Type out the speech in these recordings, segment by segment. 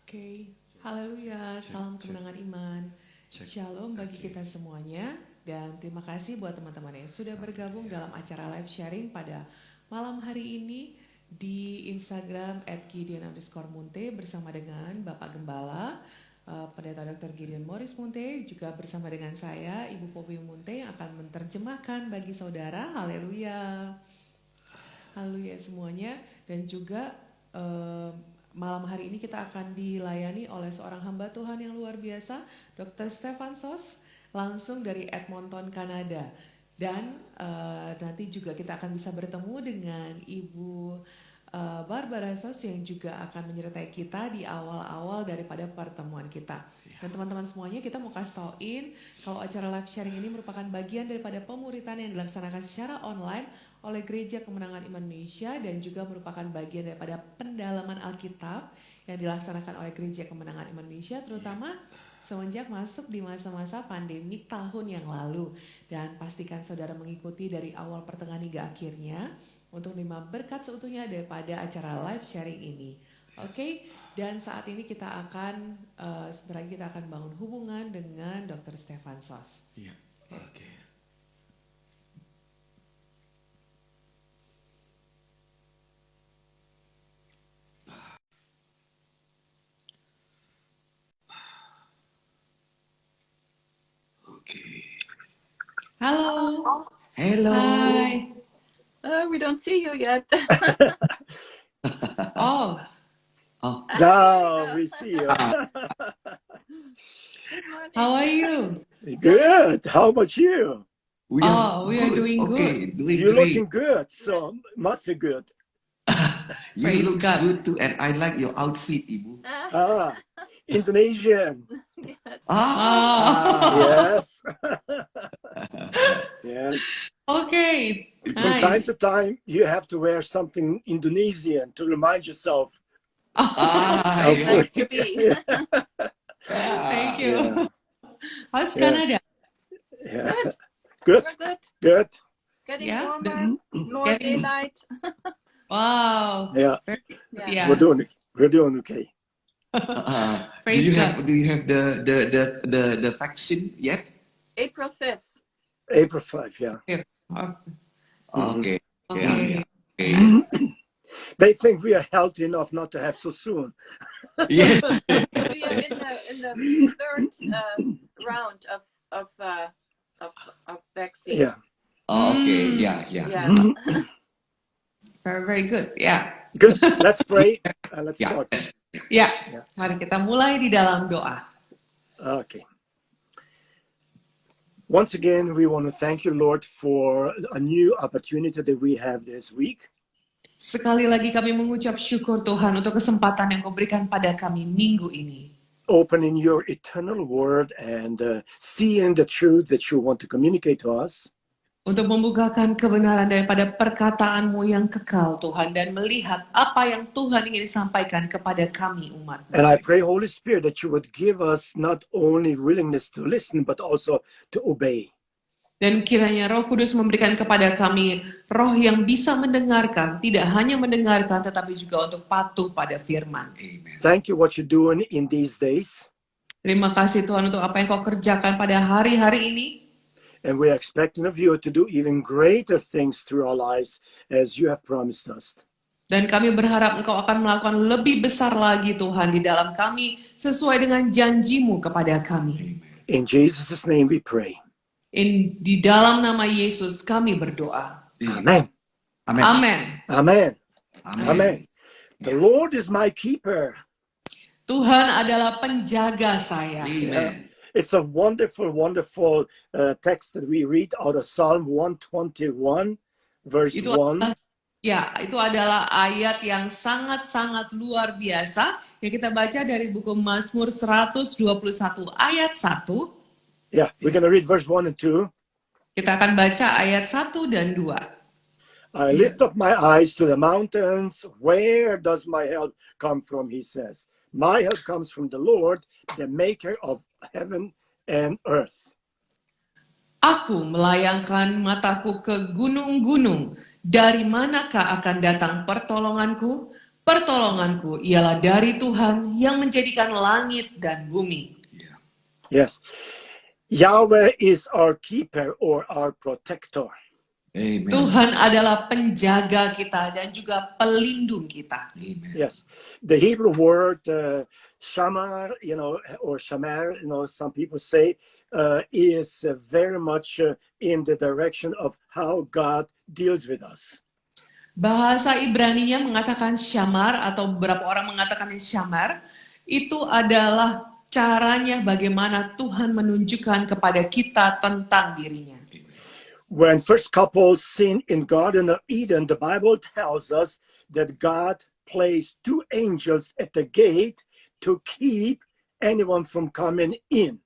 Oke, haleluya, salam kemenangan iman. Shalom bagi kita semuanya dan terima kasih buat teman-teman yang sudah bergabung dalam acara live sharing pada malam hari ini di Instagram @gideon_munte bersama dengan Bapak Gembala, Pendeta Dr. Gideon Morris Munte, juga bersama dengan saya Ibu Poppy Munte yang akan menerjemahkan bagi saudara. Haleluya. Haleluya semuanya. Dan juga malam hari ini kita akan dilayani oleh seorang hamba Tuhan yang luar biasa, Dr. Stefan Sos, langsung dari Edmonton, Kanada. Dan nanti juga kita akan bisa bertemu dengan Ibu Barbara Sos yang juga akan menyertai kita di awal-awal daripada pertemuan kita. Dan teman-teman semuanya, kita mau kasih tauin kalau acara live sharing ini merupakan bagian daripada pemuritan yang dilaksanakan secara online oleh Gereja Kemenangan Iman Indonesia dan juga merupakan bagian daripada pendalaman Alkitab yang dilaksanakan oleh Gereja Kemenangan Iman Indonesia, terutama semenjak masuk di masa-masa pandemik tahun yang lalu. Dan pastikan saudara mengikuti dari awal pertengahan hingga akhirnya untuk menerima berkat seutuhnya daripada acara live sharing ini. Oke, dan saat ini kita akan sebentar lagi kita akan bangun hubungan dengan Dr. Stefan Sos. Iya. Oke. Halo. Hello. Hai. We don't see you yet. Oh. Now we see you. Good morning. How are you? Good. How about you? We are doing Okay, good. doing You're great. looking good, so must be good. You Praise look God. good too, and I like your outfit, Ibu. Indonesian. Oh. Yes. Yes. Okay. From time Nice. to time, you have to wear something Indonesian to remind yourself. I'd like to be. Thank you. Yeah. How's Yes. Canada? Yeah. Good. Good. We're good. Good. Getting Yeah. warmer. More Getting- daylight. Wow. Yeah. Yeah. We're doing okay. Do Praise you God. have the vaccine yet? April 5th. April 5, yeah. Okay. Okay. Okay. They think we are healthy enough not to have so soon. Yes. We are in the third round of vaccine. Yeah. Okay. Yeah. Yeah. Very, very good. Yeah. Good. Let's pray. Let's Yeah. start. Yes. Ya. Mari kita mulai di dalam doa. Okay. Once again, we want to thank you, Lord, for a new opportunity that we have this week. Sekali lagi kami mengucap syukur Tuhan untuk kesempatan yang Kau berikan pada kami minggu ini. Opening your eternal word and seeing the truth that you want to communicate to us. Untuk membukakan kebenaran daripada perkataan-Mu yang kekal Tuhan dan melihat apa yang Tuhan ingin disampaikan kepada kami umat. And I pray, Holy Spirit, that you would give us not only willingness to listen, but also to obey. Dan kiranya Roh Kudus memberikan kepada kami roh yang bisa mendengarkan, tidak hanya mendengarkan tetapi juga untuk patuh pada firman. Amen. Thank you what you're doing in these days. Terima kasih Tuhan untuk apa yang Kau kerjakan pada hari-hari ini. And we're expecting of you to do even greater things through our lives as you have promised us. Dan kami berharap Engkau akan melakukan lebih besar lagi Tuhan di dalam kami sesuai dengan janji-Mu kepada kami. In Jesus' name we pray. Di dalam nama Yesus kami berdoa. Amen. Amen. Amin. Amen. Amen. Amen. The Lord is my keeper. Tuhan adalah penjaga saya. Amen. It's a wonderful, wonderful text that we read out of Psalm 121, verse Itu 1. itu adalah ayat yang sangat-sangat luar biasa yang kita baca dari buku Mazmur 121 ayat 1. Yeah, we're going to read verse 1 and 2. Kita akan baca ayat 1 dan 2. I lift up my eyes to the mountains. Where does my help come from? He says. My help comes from the Lord, the maker of heaven and earth. Aku melayangkan mataku ke gunung-gunung. Dari manakah akan datang pertolonganku? Pertolonganku ialah dari Tuhan yang menjadikan langit dan bumi. Yes. Yahweh is our keeper or our protector. Amen. Tuhan adalah penjaga kita dan juga pelindung kita. Amen. Yes. The Hebrew word shamar, or shamar, some people say, is very much in the direction of how God deals with us. Bahasa Ibraninya mengatakan syamar atau beberapa orang mengatakan syamar, itu adalah caranya bagaimana Tuhan menunjukkan kepada kita tentang dirinya. When first couple sinned in Garden of Eden, the Bible tells us that God placed 2 angels at the gate to keep anyone from coming in.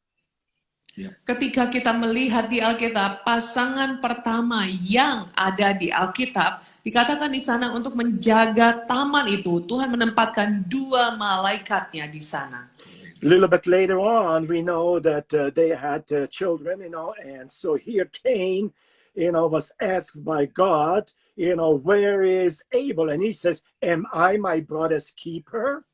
Ketika kita melihat di Alkitab, pasangan pertama yang ada di Alkitab, dikatakan di sana untuk menjaga taman itu, Tuhan menempatkan 2 malaikatnya di sana. A little bit later on, we know that they had children, and so here Cain, was asked by God, where is Abel? And he says, am I my brother's keeper?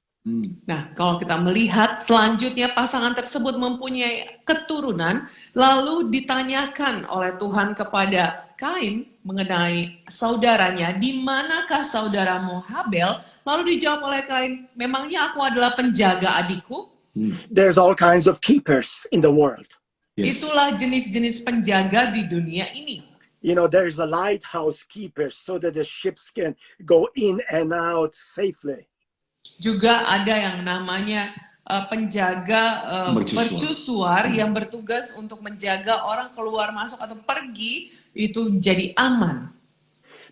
Nah, kalau kita melihat selanjutnya pasangan tersebut mempunyai keturunan, lalu ditanyakan oleh Tuhan kepada Kain mengenai saudaranya, di manakah saudaramu Habel? Lalu dijawab oleh Kain, memangnya aku adalah penjaga adikku? There's all kinds of keepers in the world. Yes. Itulah jenis-jenis penjaga di dunia ini. There's a lighthouse keeper so that the ships can go in and out safely. Juga ada yang namanya penjaga mercusuar yang bertugas untuk menjaga orang keluar masuk atau pergi itu jadi aman.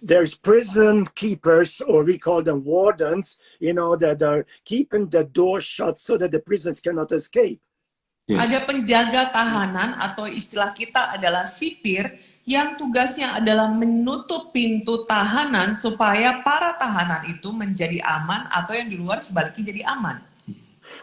There's prison keepers, or we call them wardens, that are keeping the door shut so that the prisoners cannot escape. Yes. Ada penjaga tahanan atau istilah kita adalah sipir yang tugasnya adalah menutup pintu tahanan supaya para tahanan itu menjadi aman atau yang di luar sebaliknya jadi aman.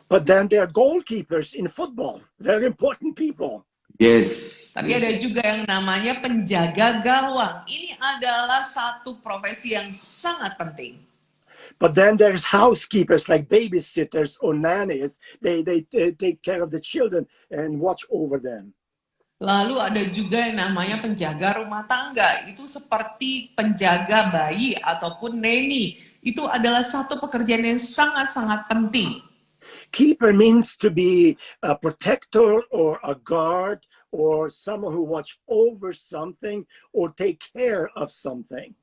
But then there are goalkeepers in football, very important people. Yes. Tapi ada juga yang namanya penjaga gawang. Ini adalah satu profesi yang sangat penting. But then there's housekeepers like babysitters or nannies. They take care of the children and watch over them. Lalu ada juga yang namanya penjaga rumah tangga. Itu seperti penjaga bayi ataupun neni. Itu adalah satu pekerjaan yang sangat-sangat penting. Keeper means to be a protector or a guard or someone who watch over something or take care of something.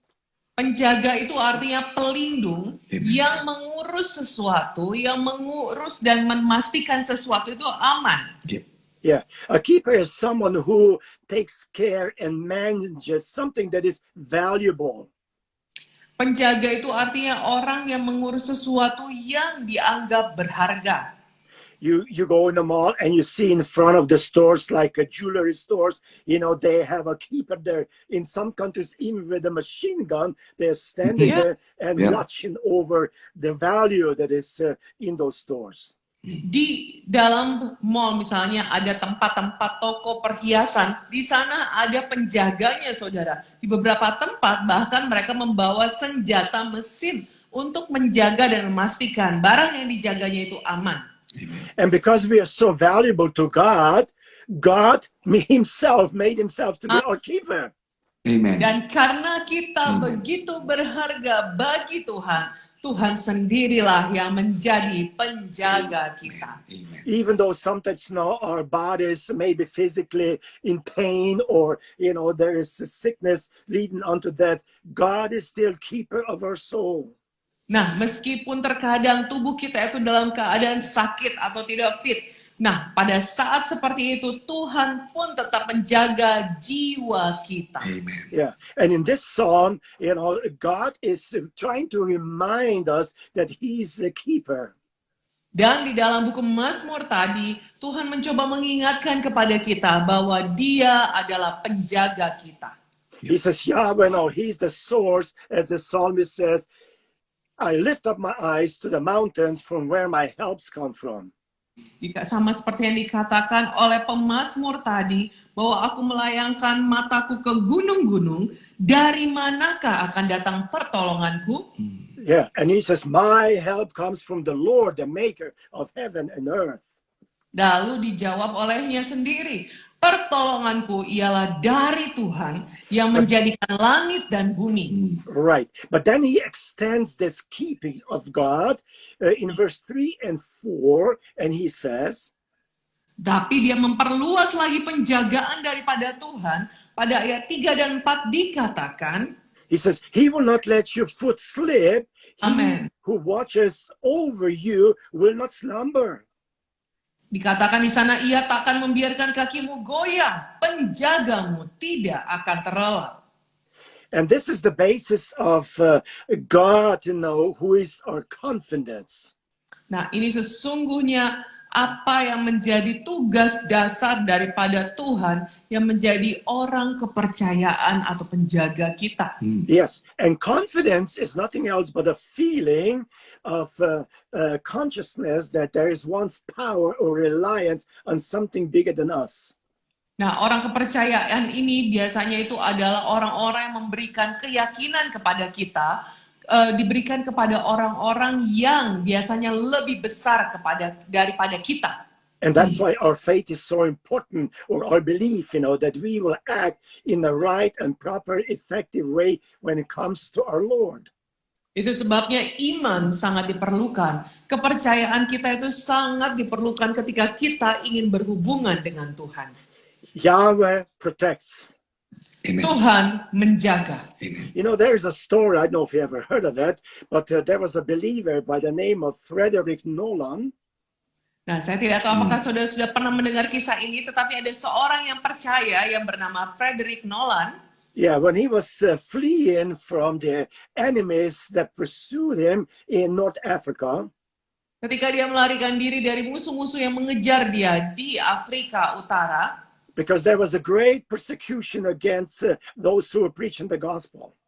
Penjaga itu artinya pelindung yang mengurus sesuatu, yang mengurus dan memastikan sesuatu itu aman. Yeah, a keeper is someone who takes care and manages something that is valuable. Penjaga itu artinya orang yang mengurus sesuatu yang dianggap berharga. You go in the mall and you see in front of the stores like jewelry stores, they have a keeper there. In some countries, even with a machine gun, they're standing there and watching over the value that is in those stores. Di dalam mall misalnya ada tempat-tempat toko perhiasan, di sana ada penjaganya saudara. Di beberapa tempat bahkan mereka membawa senjata mesin untuk menjaga dan memastikan barang yang dijaganya itu aman. And because we are so valuable to God, God himself made himself to be our keeper. Amen. Dan karena kita begitu berharga bagi Tuhan, Tuhan sendirilah yang menjadi penjaga kita. Amen. Even though sometimes our bodies may be physically in pain or there is a sickness leading unto death, God is still keeper of our soul. Nah, meskipun terkadang tubuh kita itu dalam keadaan sakit atau tidak fit, nah pada saat seperti itu Tuhan pun tetap menjaga jiwa kita. Amen. Yeah, and in this psalm, God is trying to remind us that He's the keeper. Dan di dalam buku Mazmur tadi, Tuhan mencoba mengingatkan kepada kita bahwa Dia adalah penjaga kita. He says, Yahweh, He's the source, as the psalmist says, I lift up my eyes to the mountains from where my helps come from. Sama seperti yang dikatakan oleh pemazmur tadi, bahwa aku melayangkan mataku ke gunung-gunung, dari manakah akan datang pertolonganku? Yeah, and he says, my help comes from the Lord, the maker of heaven and earth. Lalu dijawab olehnya sendiri, pertolonganku ialah dari Tuhan yang menjadikan langit dan bumi. Right. But then he extends this keeping of God in verse 3 and 4, and he says, Tapi dia memperluas lagi penjagaan daripada Tuhan. Pada ayat 3 dan 4 dikatakan, he says, he will not let your foot slip. He Amen. who watches over you will not slumber. Dikatakan di sana, ia takkan membiarkan kakimu goyah, penjagamu tidak akan terlelap. And this is the basis of God, who is our confidence. Nah, ini sesungguhnya apa yang menjadi tugas dasar daripada Tuhan yang menjadi orang kepercayaan atau penjaga kita. Yes, and confidence is nothing else but a feeling of consciousness that there is one's power or reliance on something bigger than us. Nah, orang kepercayaan ini biasanya itu adalah orang-orang yang memberikan keyakinan kepada kita, diberikan kepada orang-orang yang biasanya lebih besar daripada kita. And that's why our faith is so important, or our belief, that we will act in the right and proper, effective way when it comes to our Lord. Itu sebabnya iman sangat diperlukan. Kepercayaan kita itu sangat diperlukan ketika kita ingin berhubungan dengan Tuhan. Yahweh protects. Amen. Tuhan menjaga. Amen. There is a story, I don't know if you ever heard of it, but there was a believer by the name of Frederick Nolan. Nah, saya tidak tahu apakah saudara sudah pernah mendengar kisah ini, tetapi ada seorang yang percaya yang bernama Frederick Nolan. Yeah, when he was fleeing from the enemies that pursued him in North Africa, Ketika dia melarikan diri dari musuh-musuh yang mengejar dia di Afrika Utara, because there was a great persecution against those who were preaching the gospel.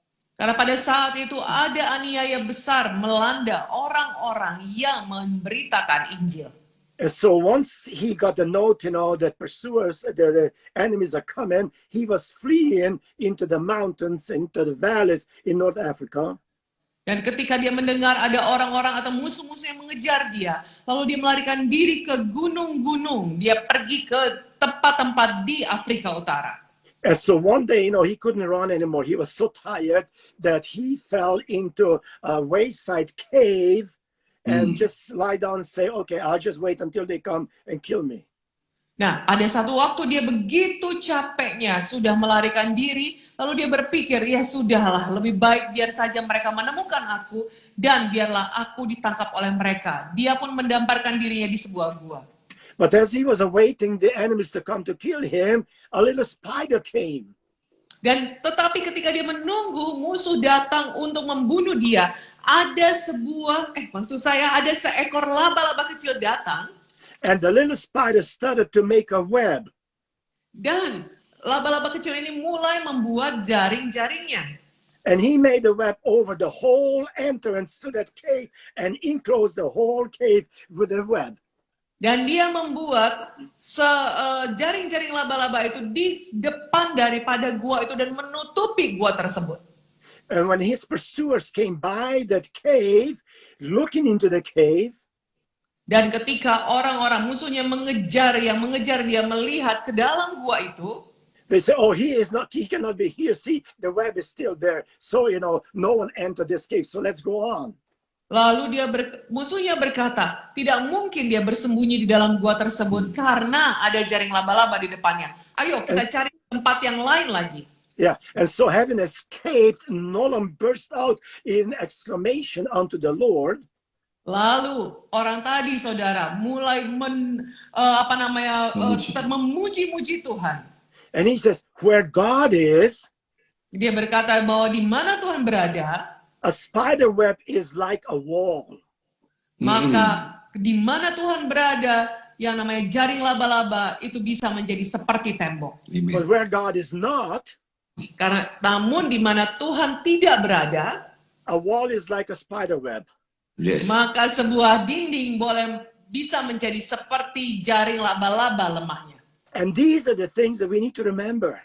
karena pada saat itu ada aniaya besar melanda orang-orang yang memberitakan Injil. And so once he got the note, that pursuers, the enemies are coming, he was fleeing into the mountains, into the valleys in North Africa. Dan ketika dia mendengar ada orang-orang atau musuh-musuh yang mengejar dia, lalu dia melarikan diri ke gunung-gunung, dia pergi ke tempat-tempat di Afrika Utara. And so one day, he couldn't run anymore. He was so tired that he fell into a wayside cave and just lie down and say, okay, I'll just wait until they come and kill me. Nah, pada satu waktu dia begitu capeknya, sudah melarikan diri, lalu dia berpikir, ya sudahlah, lebih baik biar saja mereka menemukan aku, dan biarlah aku ditangkap oleh mereka. Dia pun mendamparkan dirinya di sebuah gua. But as he was awaiting the enemies to come to kill him, a little spider came. Dan tetapi ketika dia menunggu musuh datang untuk membunuh dia, ada seekor laba-laba kecil datang. And the little spider started to make a web. Dan laba-laba kecil ini mulai membuat jaring-jaringnya. And he made a web over the whole entrance to that cave and enclosed the whole cave with a web. Dan dia membuat jaring-jaring laba-laba itu di depan daripada gua itu dan menutupi gua tersebut. And when his pursuers came by that cave, looking into the cave, dan ketika orang-orang musuhnya mengejar dia melihat ke dalam gua itu, they say, oh, he cannot be here. See, the web is still there. So, no one entered this cave. So let's go on. Lalu musuhnya berkata, tidak mungkin dia bersembunyi di dalam gua tersebut karena ada jaring laba-laba di depannya. Ayo kita cari tempat yang lain lagi. Yeah, and so having escaped, Nolan burst out in exclamation unto the Lord. Lalu orang tadi, saudara, mulai memuji-muji Tuhan. And he says, where God is, dia berkata bahwa di mana Tuhan berada, a spider web is like a wall. Maka di mana Tuhan berada, yang namanya jaring laba-laba itu bisa menjadi seperti tembok. Amen. But where God is not, namun di mana Tuhan tidak berada, a wall is like a spider web. Yes. maka sebuah dinding bisa menjadi seperti jaring laba-laba lemahnya. And these are the things that we need to remember.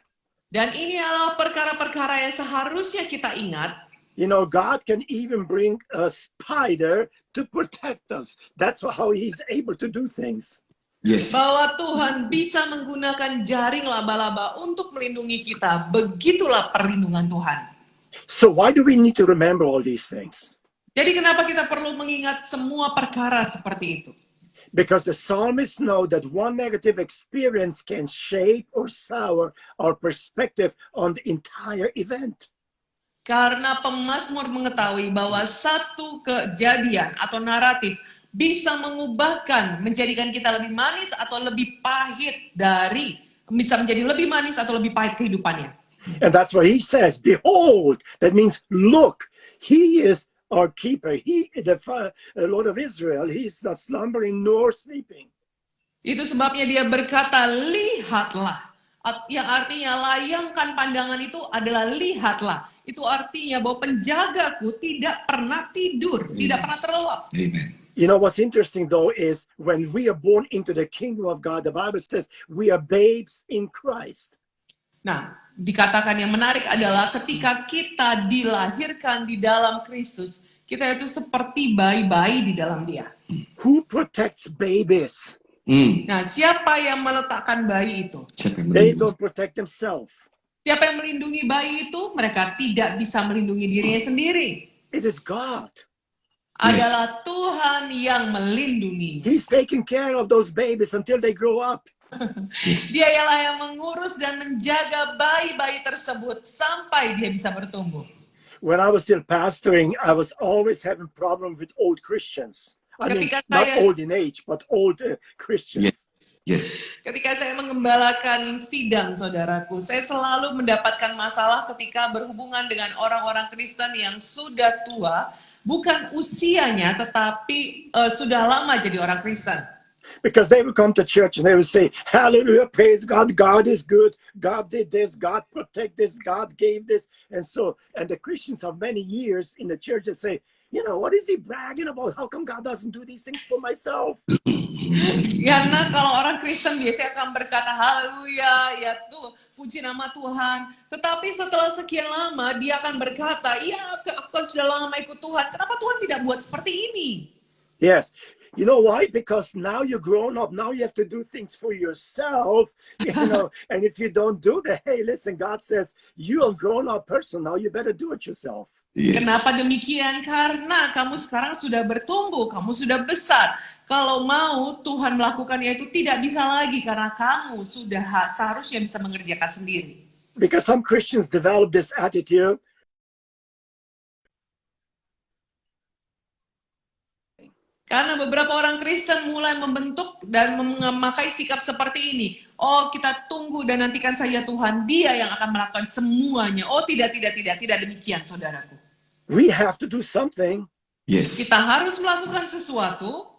Dan ini adalah perkara-perkara yang seharusnya kita ingat. You know, God can even bring a spider to protect us. That's how He's able to do things. Yes. Bahwa Tuhan bisa menggunakan jaring laba-laba untuk melindungi kita. Begitulah perlindungan Tuhan. So why do we need to remember all these things? Jadi kenapa kita perlu mengingat semua perkara seperti itu? Because the psalmists know that one negative experience can shape or sour our perspective on the entire event. Karena pemazmur mengetahui bahwa satu kejadian atau naratif bisa mengubahkan, menjadikan kita lebih manis atau lebih pahit bisa menjadi lebih manis atau lebih pahit kehidupannya. And that's what he says, behold, that means look, he is our keeper. He, the Lord of Israel, he's not slumbering nor sleeping. Itu sebabnya dia berkata, lihatlah. Yang artinya layangkan pandangan itu adalah lihatlah. Itu artinya bahwa penjagaku tidak pernah tidur, tidak pernah terlelap. Amen. You know what's interesting though is when we are born into the kingdom of God, the Bible says we are babes in Christ. Nah, dikatakan yang menarik adalah ketika kita dilahirkan di dalam Kristus, kita itu seperti bayi-bayi di dalam Dia. Who protects babies? Nah, siapa yang meletakkan bayi itu? They don't protect themselves. Siapa yang melindungi bayi itu? Mereka tidak bisa melindungi dirinya sendiri. It is God. Adalah Tuhan yang melindungi. He's taking care of those babies until they grow up. Dia ialah yang mengurus dan menjaga bayi-bayi tersebut sampai dia bisa bertumbuh. When I was still pastoring, I was always having problems with old Christians. I mean, not old in age, but old Christians. Yes. Ketika saya mengembalakan sidang, saudaraku, saya selalu mendapatkan masalah ketika berhubungan dengan orang-orang Kristen yang sudah tua, bukan usianya, tetapi sudah lama jadi orang Kristen. Because they would come to church and they would say, hallelujah, praise God, God is good, God did this, God protect this, God gave this. And the Christians of many years in the church would say, you know, what is he bragging about? How come God doesn't do these things for myself? Karena kalau orang Kristen biasanya akan berkata, haleluya, ya tuh, puji nama Tuhan. Tetapi setelah sekian lama, dia akan berkata, iya, aku sudah lama ikut Tuhan. Kenapa Tuhan tidak buat seperti ini? Yes. You know why? Because now you're grown up. Now you have to do things for yourself, you know. And if you don't do that, hey, listen, God says, you're a grown-up person. Now you better do it yourself. Yes. Kenapa demikian? Karena kamu sekarang sudah bertumbuh, kamu sudah besar. Kalau mau Tuhan melakukannya itu tidak bisa lagi karena kamu sudah seharusnya bisa mengerjakan sendiri. Because some Christians develop this attitude. Karena beberapa orang Kristen mulai membentuk dan memakai sikap seperti ini. Oh, kita tunggu dan nantikan saja Tuhan, Dia yang akan melakukan semuanya. Oh, tidak demikian, saudaraku. We have to do something. Yes. Kita harus melakukan sesuatu.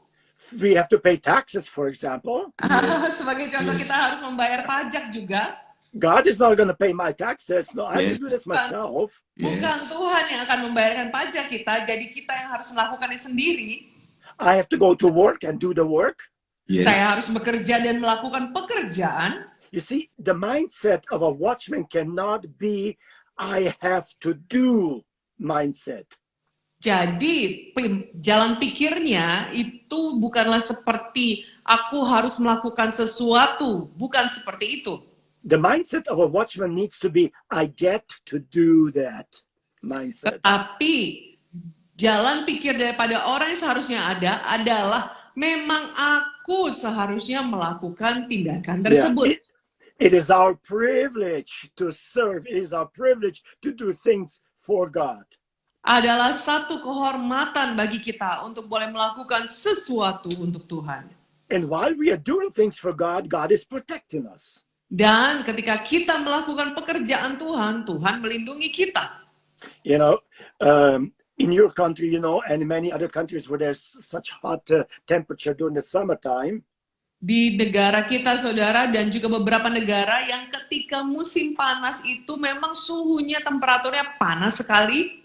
We have to pay taxes, for example. Yes. Sebagai contoh, Yes. kita harus membayar pajak juga. God is not going to pay my taxes. No, I have to do this myself. Bukan Yes. Tuhan yang akan membayarkan pajak kita, jadi kita yang harus melakukannya sendiri. I have to go to work and do the work. Yes. Saya harus bekerja dan melakukan pekerjaan. You see, the mindset of a watchman cannot be, I have to do mindset. Jadi jalan pikirnya itu bukanlah seperti aku harus melakukan sesuatu, bukan seperti itu. The mindset of a watchman needs to be, I get to do that mindset. Tetapi jalan pikir daripada orang yang seharusnya ada adalah memang aku seharusnya melakukan tindakan tersebut. It is our privilege to serve. It is our privilege to do things for God. Adalah satu kehormatan bagi kita untuk boleh melakukan sesuatu untuk Tuhan. And while we are doing things for God, God is protecting us. Dan ketika kita melakukan pekerjaan Tuhan, Tuhan melindungi kita. You know, in your country, you know, and many other countries where there's such hot temperature during the summertime. Di negara kita, saudara, dan juga beberapa negara yang ketika musim panas itu memang suhunya, temperaturnya panas sekali.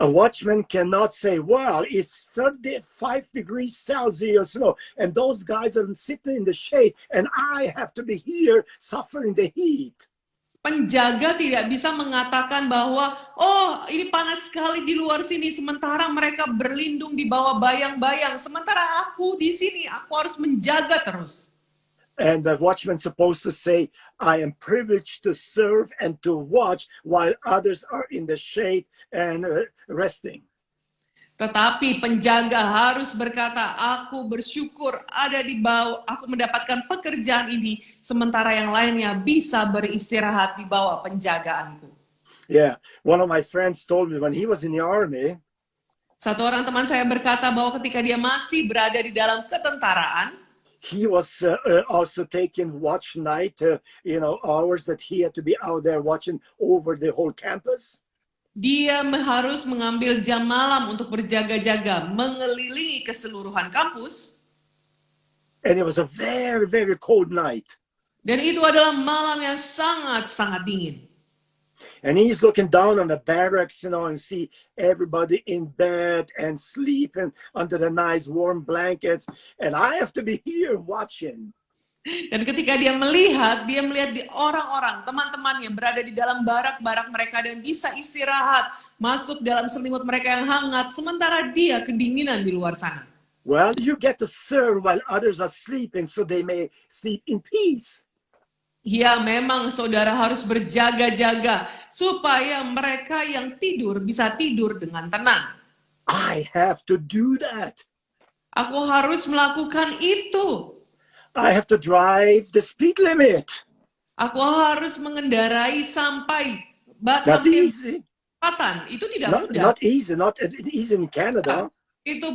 A watchman cannot say, well, it's 35 degrees Celsius, you know, and those guys are sitting in the shade, and I have to be here suffering the heat. Penjaga tidak bisa mengatakan bahwa, oh ini panas sekali di luar sini, sementara mereka berlindung di bawah bayang-bayang. Sementara aku di sini, aku harus menjaga terus. And the watchman supposed to say, I am privileged to serve and to watch while others are in the shade and resting. Tetapi penjaga harus berkata, aku bersyukur ada di bawah, aku mendapatkan pekerjaan ini, sementara yang lainnya bisa beristirahat di bawah penjagaanku. Yeah, one of my friends told me when he was in the army, Satu orang teman saya berkata bahwa ketika dia masih berada di dalam ketentaraan, he was also taking watch night, hours that he had to be out there watching over the whole campus. dia harus mengambil jam malam untuk berjaga-jaga mengelilingi keseluruhan kampus. And it was a very, very cold night. Dan itu adalah malam yang sangat-sangat dingin. And he's looking down on the barracks, and see everybody in bed and sleeping under the nice warm blankets. And I have to be here watching. Dan ketika dia melihat di orang-orang, teman-temannya berada di dalam barak-barak mereka dan bisa istirahat, masuk dalam selimut mereka yang hangat, sementara dia kedinginan di luar sana. Well, you get to serve while others are sleeping so they may sleep in peace. Ya, memang saudara harus berjaga-jaga supaya mereka yang tidur bisa tidur dengan tenang. I have to do that. Aku harus melakukan itu. I have to drive the speed limit. Aku harus mengendarai sampai Not batas easy. kecepatan. Itu tidak mudah. Not easy. Not easy in Canada. Itu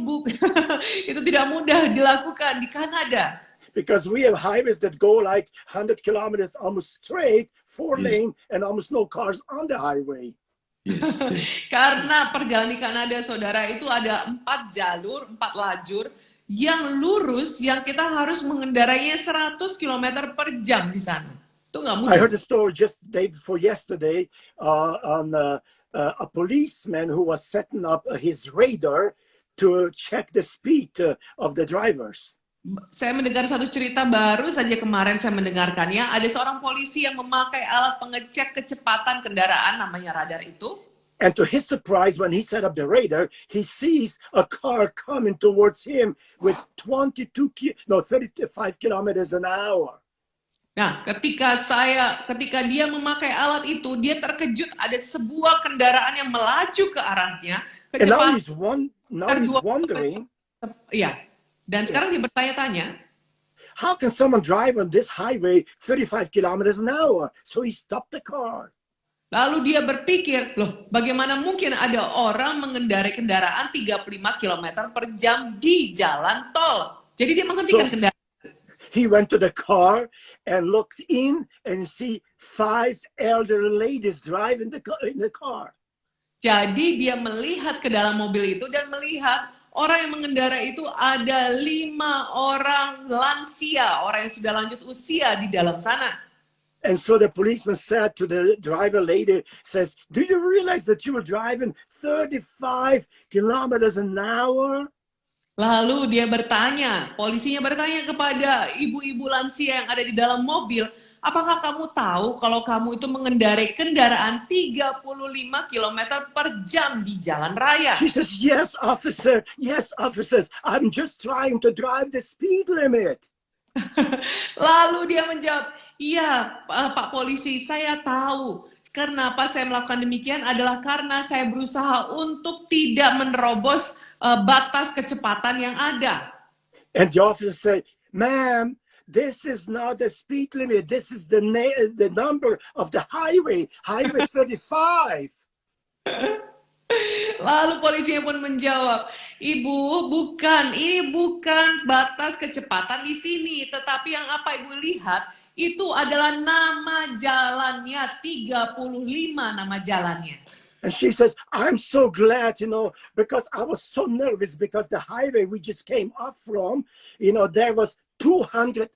tidak mudah dilakukan di Kanada. Because we have highways that go like 100 kilometers almost straight, 4-lane, and almost no cars on the highway. Yes, yes. Karena perjalanan di Kanada, saudara, itu ada 4 jalur, 4 lajur yang lurus, yang kita harus mengendarainya 100 km per jam di sana. Itu nggak mudah. I heard a story just the day before yesterday on a policeman who was setting up his radar to check the speed of the drivers. Saya mendengar satu cerita baru saja kemarin saya mendengarkannya. Ada seorang polisi yang memakai alat pengecek kecepatan kendaraan, namanya radar itu. And to his surprise, when he set up the radar, he sees a car coming towards him with 35 kilometers an hour. Nah, ketika dia memakai alat itu, dia terkejut ada sebuah kendaraan yang melaju ke arahnya. And now he's wondering. Ya. Dan sekarang dia bertanya-tanya, how can someone drive on this highway 35 kilometers an hour? So he stopped the car. Lalu dia berpikir, loh bagaimana mungkin ada orang mengendarai kendaraan 35 km per jam di jalan tol. Jadi dia menghentikan kendaraan. He went to the car and looked in and see 5 elderly ladies driving in the car. Jadi dia melihat ke dalam mobil itu dan melihat orang yang mengendarai itu ada 5 orang lansia, orang yang sudah lanjut usia di dalam sana. And so the policeman said to the driver lady, says, do you realize that you were driving 35 kilometers an hour? Lalu dia bertanya, polisinya bertanya kepada ibu-ibu lansia yang ada di dalam mobil, apakah kamu tahu kalau kamu itu mengendarai kendaraan 35 km per jam di jalan raya? She says, yes, officer. Yes, officers. I'm just trying to drive the speed limit. Lalu dia menjawab, iya Pak Polisi, saya tahu. Kenapa saya melakukan demikian adalah karena saya berusaha untuk tidak menerobos batas kecepatan yang ada. And the officer said, ma'am, this is not the speed limit. This is the number of the highway, Highway 35. Lalu polisinya pun menjawab, Ibu, ini bukan batas kecepatan di sini, tetapi yang apa Ibu lihat itu adalah nama jalannya, 35 nama jalannya. And she says, I'm so glad, because I was so nervous because the highway we just came off from, there was 210.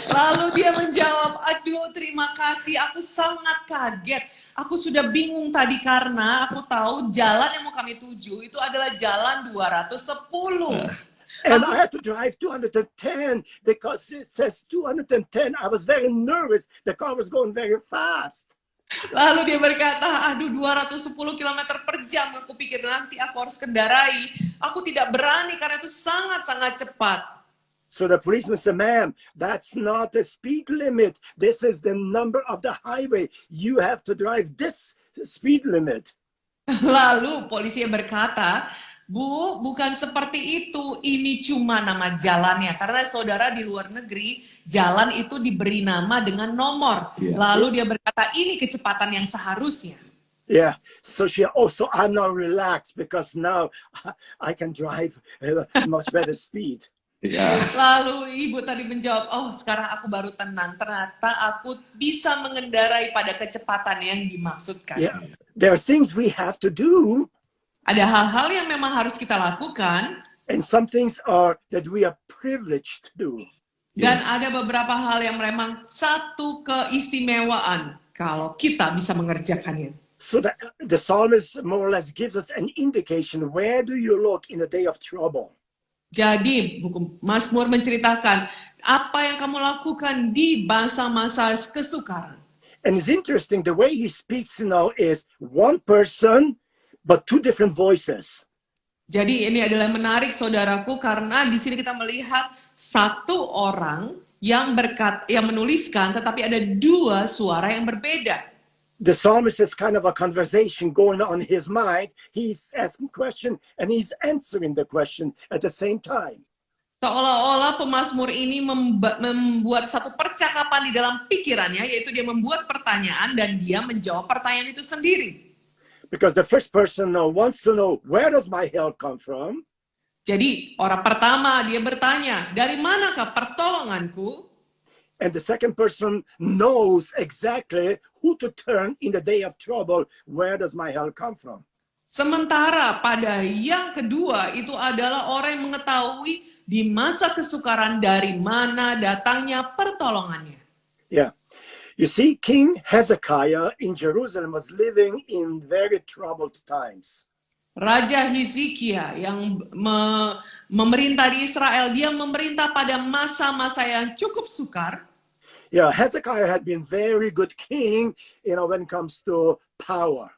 Lalu dia menjawab, aduh terima kasih, aku sangat kaget. Aku sudah bingung tadi karena aku tahu jalan yang mau kami tuju itu adalah jalan 210. And I had to drive 210 because it says 210. I was very nervous. The car was going very fast. Lalu dia berkata, aduh 210 km per jam. Aku pikir nanti aku harus kendarai. Aku tidak berani karena itu sangat-sangat cepat. So the policeman said, ma'am, that's not the speed limit. This is the number of the highway. You have to drive this speed limit. Lalu polisi berkata, Bu, bukan seperti itu. Ini cuma nama jalannya. Karena saudara di luar negeri, jalan itu diberi nama dengan nomor. Yeah. Lalu dia berkata, ini kecepatan yang seharusnya. Yeah. So I'm now relaxed because now I can drive much better speed. Yeah. Lalu ibu tadi menjawab, oh sekarang aku baru tenang. Ternyata aku bisa mengendarai pada kecepatan yang dimaksudkan. Yeah. There are things we have to do. Ada hal-hal yang memang harus kita lakukan. And some things are that we are privileged to do. Dan Yes. ada beberapa hal yang memang satu keistimewaan kalau kita bisa mengerjakannya. So the psalmist more or less gives us an indication, where do you look in the day of trouble? Jadi buku Mazmur menceritakan apa yang kamu lakukan di masa-masa kesukaran. And it's interesting, the way he speaks now is one person, but two different voices. Jadi ini adalah menarik saudaraku karena di sini kita melihat satu orang yang menuliskan tetapi ada dua suara yang berbeda. The psalmist is kind of a conversation going on in his mind. He's asking question and he's answering the question at the same time. Seolah-olah pemazmur ini membuat satu percakapan di dalam pikirannya, yaitu dia membuat pertanyaan dan dia menjawab pertanyaan itu sendiri. Because the first person wants to know, where does my help come from? Jadi orang pertama dia bertanya, dari manakah pertolonganku? And the second person knows exactly who to turn in the day of trouble. Where does my help come from? Sementara pada yang kedua itu adalah orang yang mengetahui di masa kesukaran dari mana datangnya pertolongannya. Yeah. You see, King Hezekiah in Jerusalem was living in very troubled times. Raja Hizkia yang memerintah di Israel, dia memerintah pada masa-masa yang cukup sukar. Yeah, Hezekiah had been very good king, when it comes to power.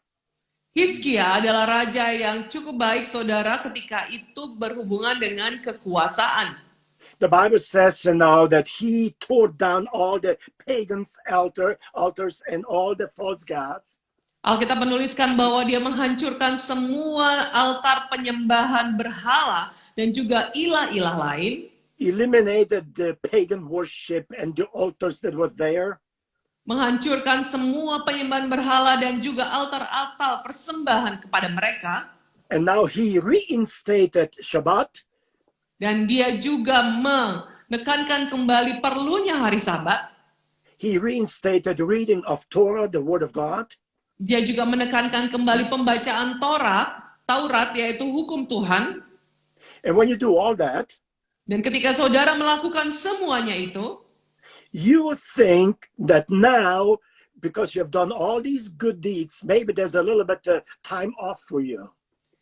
Hizkia adalah raja yang cukup baik, saudara, ketika itu berhubungan dengan kekuasaan. The Bible says now that he tore down all the pagans' altars and all the false gods. Alkitab menuliskan bahwa dia menghancurkan semua altar penyembahan berhala dan juga ilah-ilah lain. Eliminated the pagan worship and the altars that were there. Menghancurkan semua penyembahan berhala dan juga altar-altar persembahan kepada mereka. And now he reinstated Shabbat. Dan dia juga menekankan kembali perlunya hari Sabat. He reinstated the reading of Torah, the Word of God. Dia juga menekankan kembali pembacaan Taurat, yaitu hukum Tuhan. And when you do all that, Dan ketika saudara melakukan semuanya itu, you think that now, because you have done all these good deeds, maybe there's a little bit time off for you.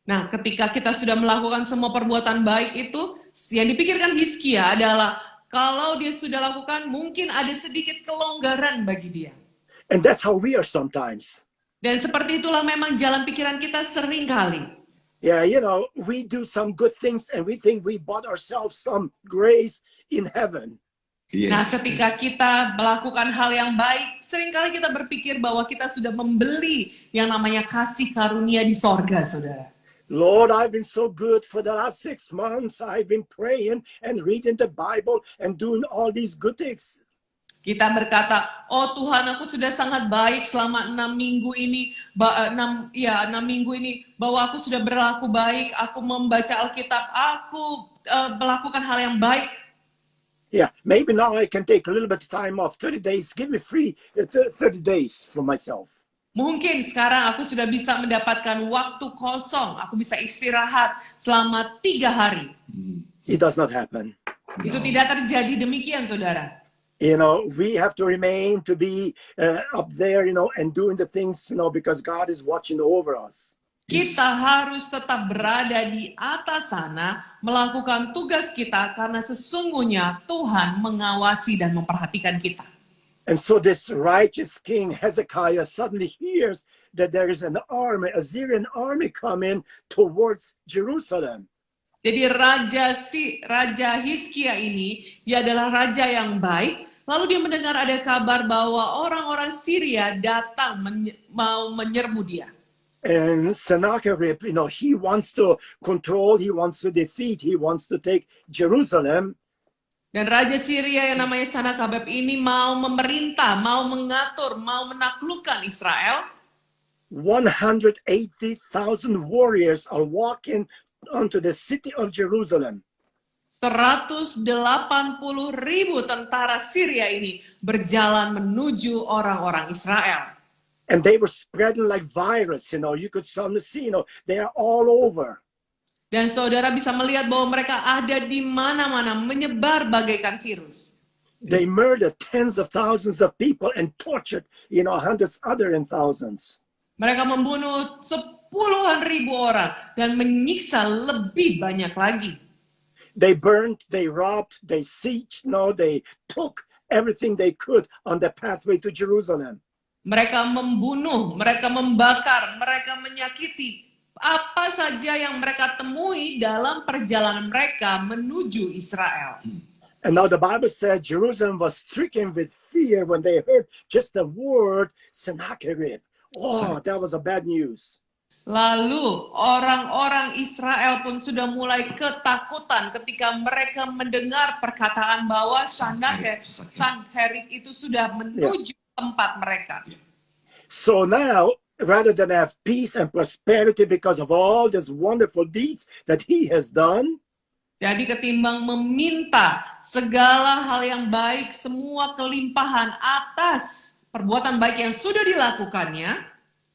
nah ketika kita sudah melakukan semua perbuatan baik itu, yang dipikirkan Hizkia adalah kalau dia sudah lakukan, mungkin ada sedikit kelonggaran bagi dia. And that's how we are sometimes. Dan seperti itulah memang jalan pikiran kita sering kali. Yeah, we do some good things and we think we bought ourselves some grace in heaven. Yes. Nah, ketika kita melakukan hal yang baik, seringkali kita berpikir bahwa kita sudah membeli yang namanya kasih karunia di sorga, saudara. Lord, I've been so good for the last 6 months. I've been praying and reading the Bible and doing all these good things. Kita berkata, oh Tuhan, aku sudah sangat baik selama 6 minggu ini. 6 minggu ini, bahwa aku sudah berlaku baik, aku membaca Alkitab, aku melakukan hal yang baik. Yeah, maybe now I can take a little bit of time off, 30 days, give me free 30 days for myself. Mungkin sekarang aku sudah bisa mendapatkan waktu kosong, aku bisa istirahat selama 3 hari. It does not happen. Itu tidak terjadi demikian, saudara. We have to remain to be up there, and doing the things, because God is watching over us. Kita harus tetap berada di atas sana, melakukan tugas kita karena sesungguhnya Tuhan mengawasi dan memperhatikan kita. And so this righteous king Hezekiah suddenly hears that there is an army, a Syrian army coming towards Jerusalem. Jadi Raja Hizkia ini, dia adalah raja yang baik. Lalu dia mendengar ada kabar bahwa orang-orang Syria datang mau menyerbu dia. And Sennacherib, he wants to control, he wants to defeat, he wants to take Jerusalem. Dan Raja Syria yang namanya Sennacherib ini mau memerintah, mau mengatur, mau menaklukkan Israel. 180,000 warriors are walking onto the city of Jerusalem. 180.000 tentara Syria ini berjalan menuju orang-orang Israel. And they were spreading like virus, you could suddenly see, they are all over. Dan saudara bisa melihat bahwa mereka ada di mana-mana, menyebar bagaikan virus. They murdered tens of thousands of people and tortured, hundreds other and thousands. Mereka membunuh puluhan ribu orang dan menyiksa lebih banyak lagi. They burned, they robbed, they sieged, they took everything they could on the pathway to Jerusalem. Mereka membunuh, mereka membakar, mereka menyakiti apa saja yang mereka temui dalam perjalanan mereka menuju Israel. And now the Bible said Jerusalem was stricken with fear when they heard just the word Sennacherib. Oh, that was a bad news. Lalu orang-orang Israel pun sudah mulai ketakutan ketika mereka mendengar perkataan bahwa Sanherib itu sudah menuju tempat mereka. So now, rather than have peace and prosperity because of all these wonderful deeds that he has done, jadi ketimbang meminta segala hal yang baik, semua kelimpahan atas perbuatan baik yang sudah dilakukannya,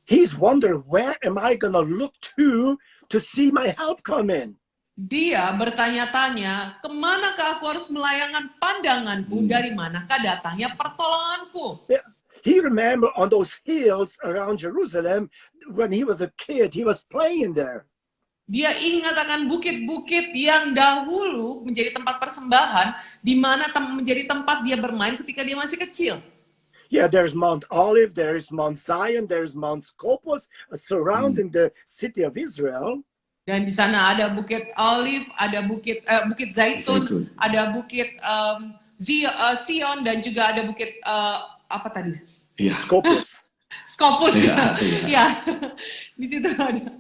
he's wondering, where am I going to look to see my help come in? Dia bertanya-tanya, kemanakah aku harus melayangkan pandanganku, dari manakah datangnya pertolonganku? Yeah. He remembered on those hills around Jerusalem, when he was a kid, he was playing there. Dia ingat akan bukit-bukit yang dahulu menjadi tempat persembahan, di mana menjadi tempat dia bermain ketika dia masih kecil. Yeah, there's Mount Olive, there is Mount Zion, there is Mount Scopus surrounding the city of Israel. Dan di sana ada Bukit Olive, ada Bukit Zaitun, ada Bukit Sion, dan juga ada Bukit apa tadi? Yeah. Scopus. Scopus. Yeah. Ya, di situ ada.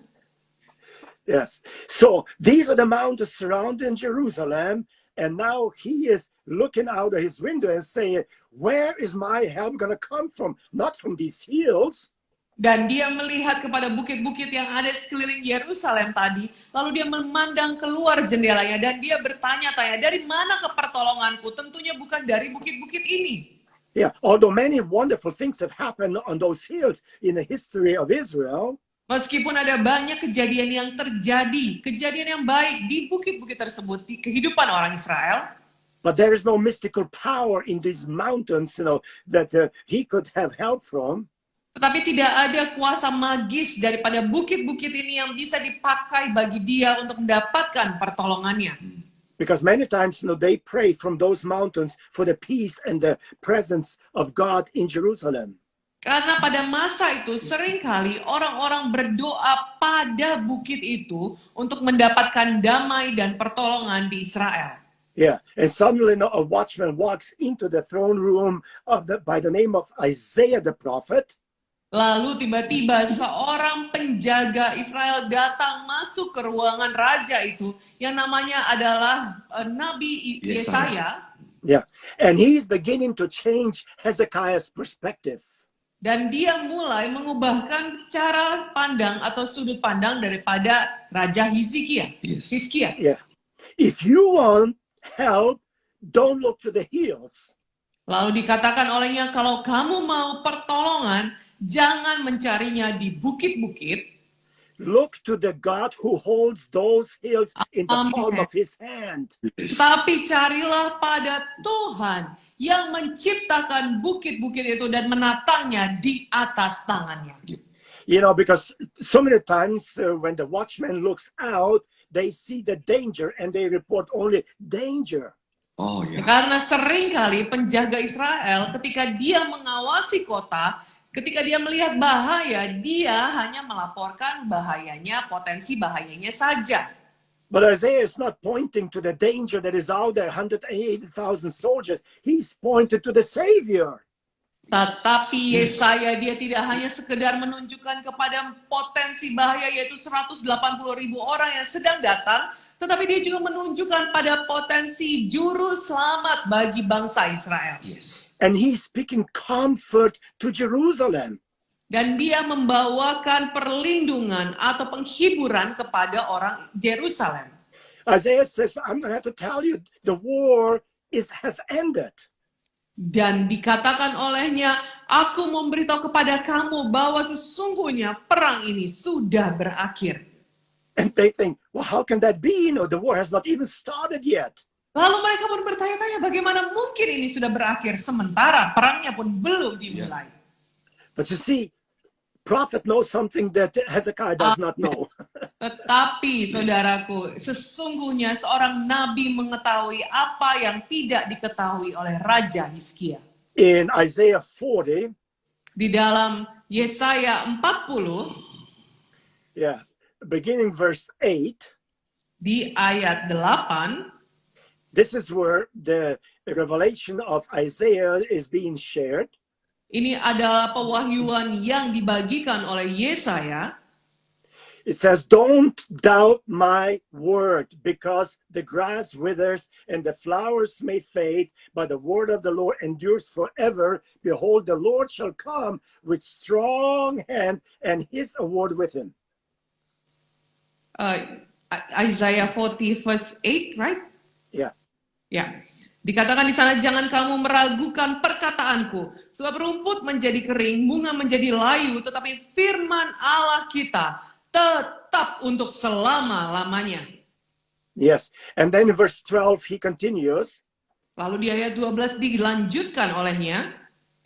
Yes. So these are the mountains surrounding Jerusalem, and now he is looking out of his window and saying, "Where is my help going to come from? Not from these hills." Dan dia melihat kepada bukit-bukit yang ada sekeliling Yerusalem tadi, lalu dia memandang keluar jendelanya dan dia bertanya-tanya, dari mana ke pertolonganku? Tentunya bukan dari bukit-bukit ini. Yeah, although many wonderful things have happened on those hills in the history of Israel, meskipun ada banyak kejadian yang terjadi, kejadian yang baik di bukit-bukit tersebut, di kehidupan orang Israel, but there is no mystical power in these mountains, that he could have help from. tetapi tidak ada kuasa magis daripada bukit-bukit ini yang bisa dipakai bagi dia untuk mendapatkan pertolongannya. Because many times, they pray from those mountains for the peace and the presence of God in Jerusalem. Karena pada masa itu seringkali orang-orang berdoa pada bukit itu untuk mendapatkan damai dan pertolongan di Israel. Yeah, and suddenly a watchman walks into the throne room by the name of Isaiah the prophet. Lalu tiba-tiba seorang penjaga Israel datang masuk ke ruangan raja itu yang namanya adalah Nabi Yesaya. Yeah, and he's beginning to change Hezekiah's perspective. Dan dia mulai mengubahkan cara pandang atau sudut pandang daripada Raja Hizkia. Yeah, if you want help, don't look to the hills. Lalu dikatakan olehnya, kalau kamu mau pertolongan, jangan mencarinya di bukit-bukit. Look to the God who holds those hills in the palm of his hand. Tapi carilah pada Tuhan yang menciptakan bukit-bukit itu dan menatangnya di atas tangannya. You know, because so many times when the watchman looks out, they see the danger and they report only danger. Oh, yeah. Karena seringkali penjaga Israel ketika dia mengawasi kota, ketika dia melihat bahaya, dia hanya melaporkan bahayanya, potensi bahayanya saja. But Isaiah is not pointing to the danger that is out there, 180,000 soldiers. He's pointed to the Savior. Tetapi Yesaya dia tidak hanya sekedar menunjukkan kepada potensi bahaya yaitu 180.000 orang yang sedang datang, tetapi dia juga menunjukkan pada potensi juru selamat bagi bangsa Israel. Yes. And he's speaking comfort to Jerusalem. Dan dia membawakan perlindungan atau penghiburan kepada orang Yerusalem. Isaiah says, I'm going to have to tell you, the war has ended. Dan dikatakan olehnya, aku memberitahu kepada kamu bahwa sesungguhnya perang ini sudah berakhir. And they think, well, how can that be? You know, the war has not even started yet. Lalu mereka pun bertanya-tanya bagaimana mungkin ini sudah berakhir sementara perangnya pun belum dimulai. But you see, prophet knows something that Hezekiah does not know. Tetapi saudaraku, sesungguhnya seorang nabi mengetahui apa yang tidak diketahui oleh Raja Hizkia. In Isaiah 40, Di dalam Yesaya 40, yeah, beginning verse 8, di ayat 8, this is where the revelation of Isaiah is being shared. ini adalah pewahyuan yang dibagikan oleh Yesaya. It says, don't doubt my word, because the grass withers and the flowers may fade, but the word of the Lord endures forever. Behold, the Lord shall come with strong hand, and his award with him. Isaiah 40 verse 8, right? Yeah. Ya. Dikatakan di sana, jangan kamu meragukan perkataanku, sebab rumput menjadi kering, bunga menjadi layu, tetapi firman Allah kita tetap untuk selama-lamanya. Yes. And then in verse 12, he continues. Lalu di ayat 12 dilanjutkan olehnya.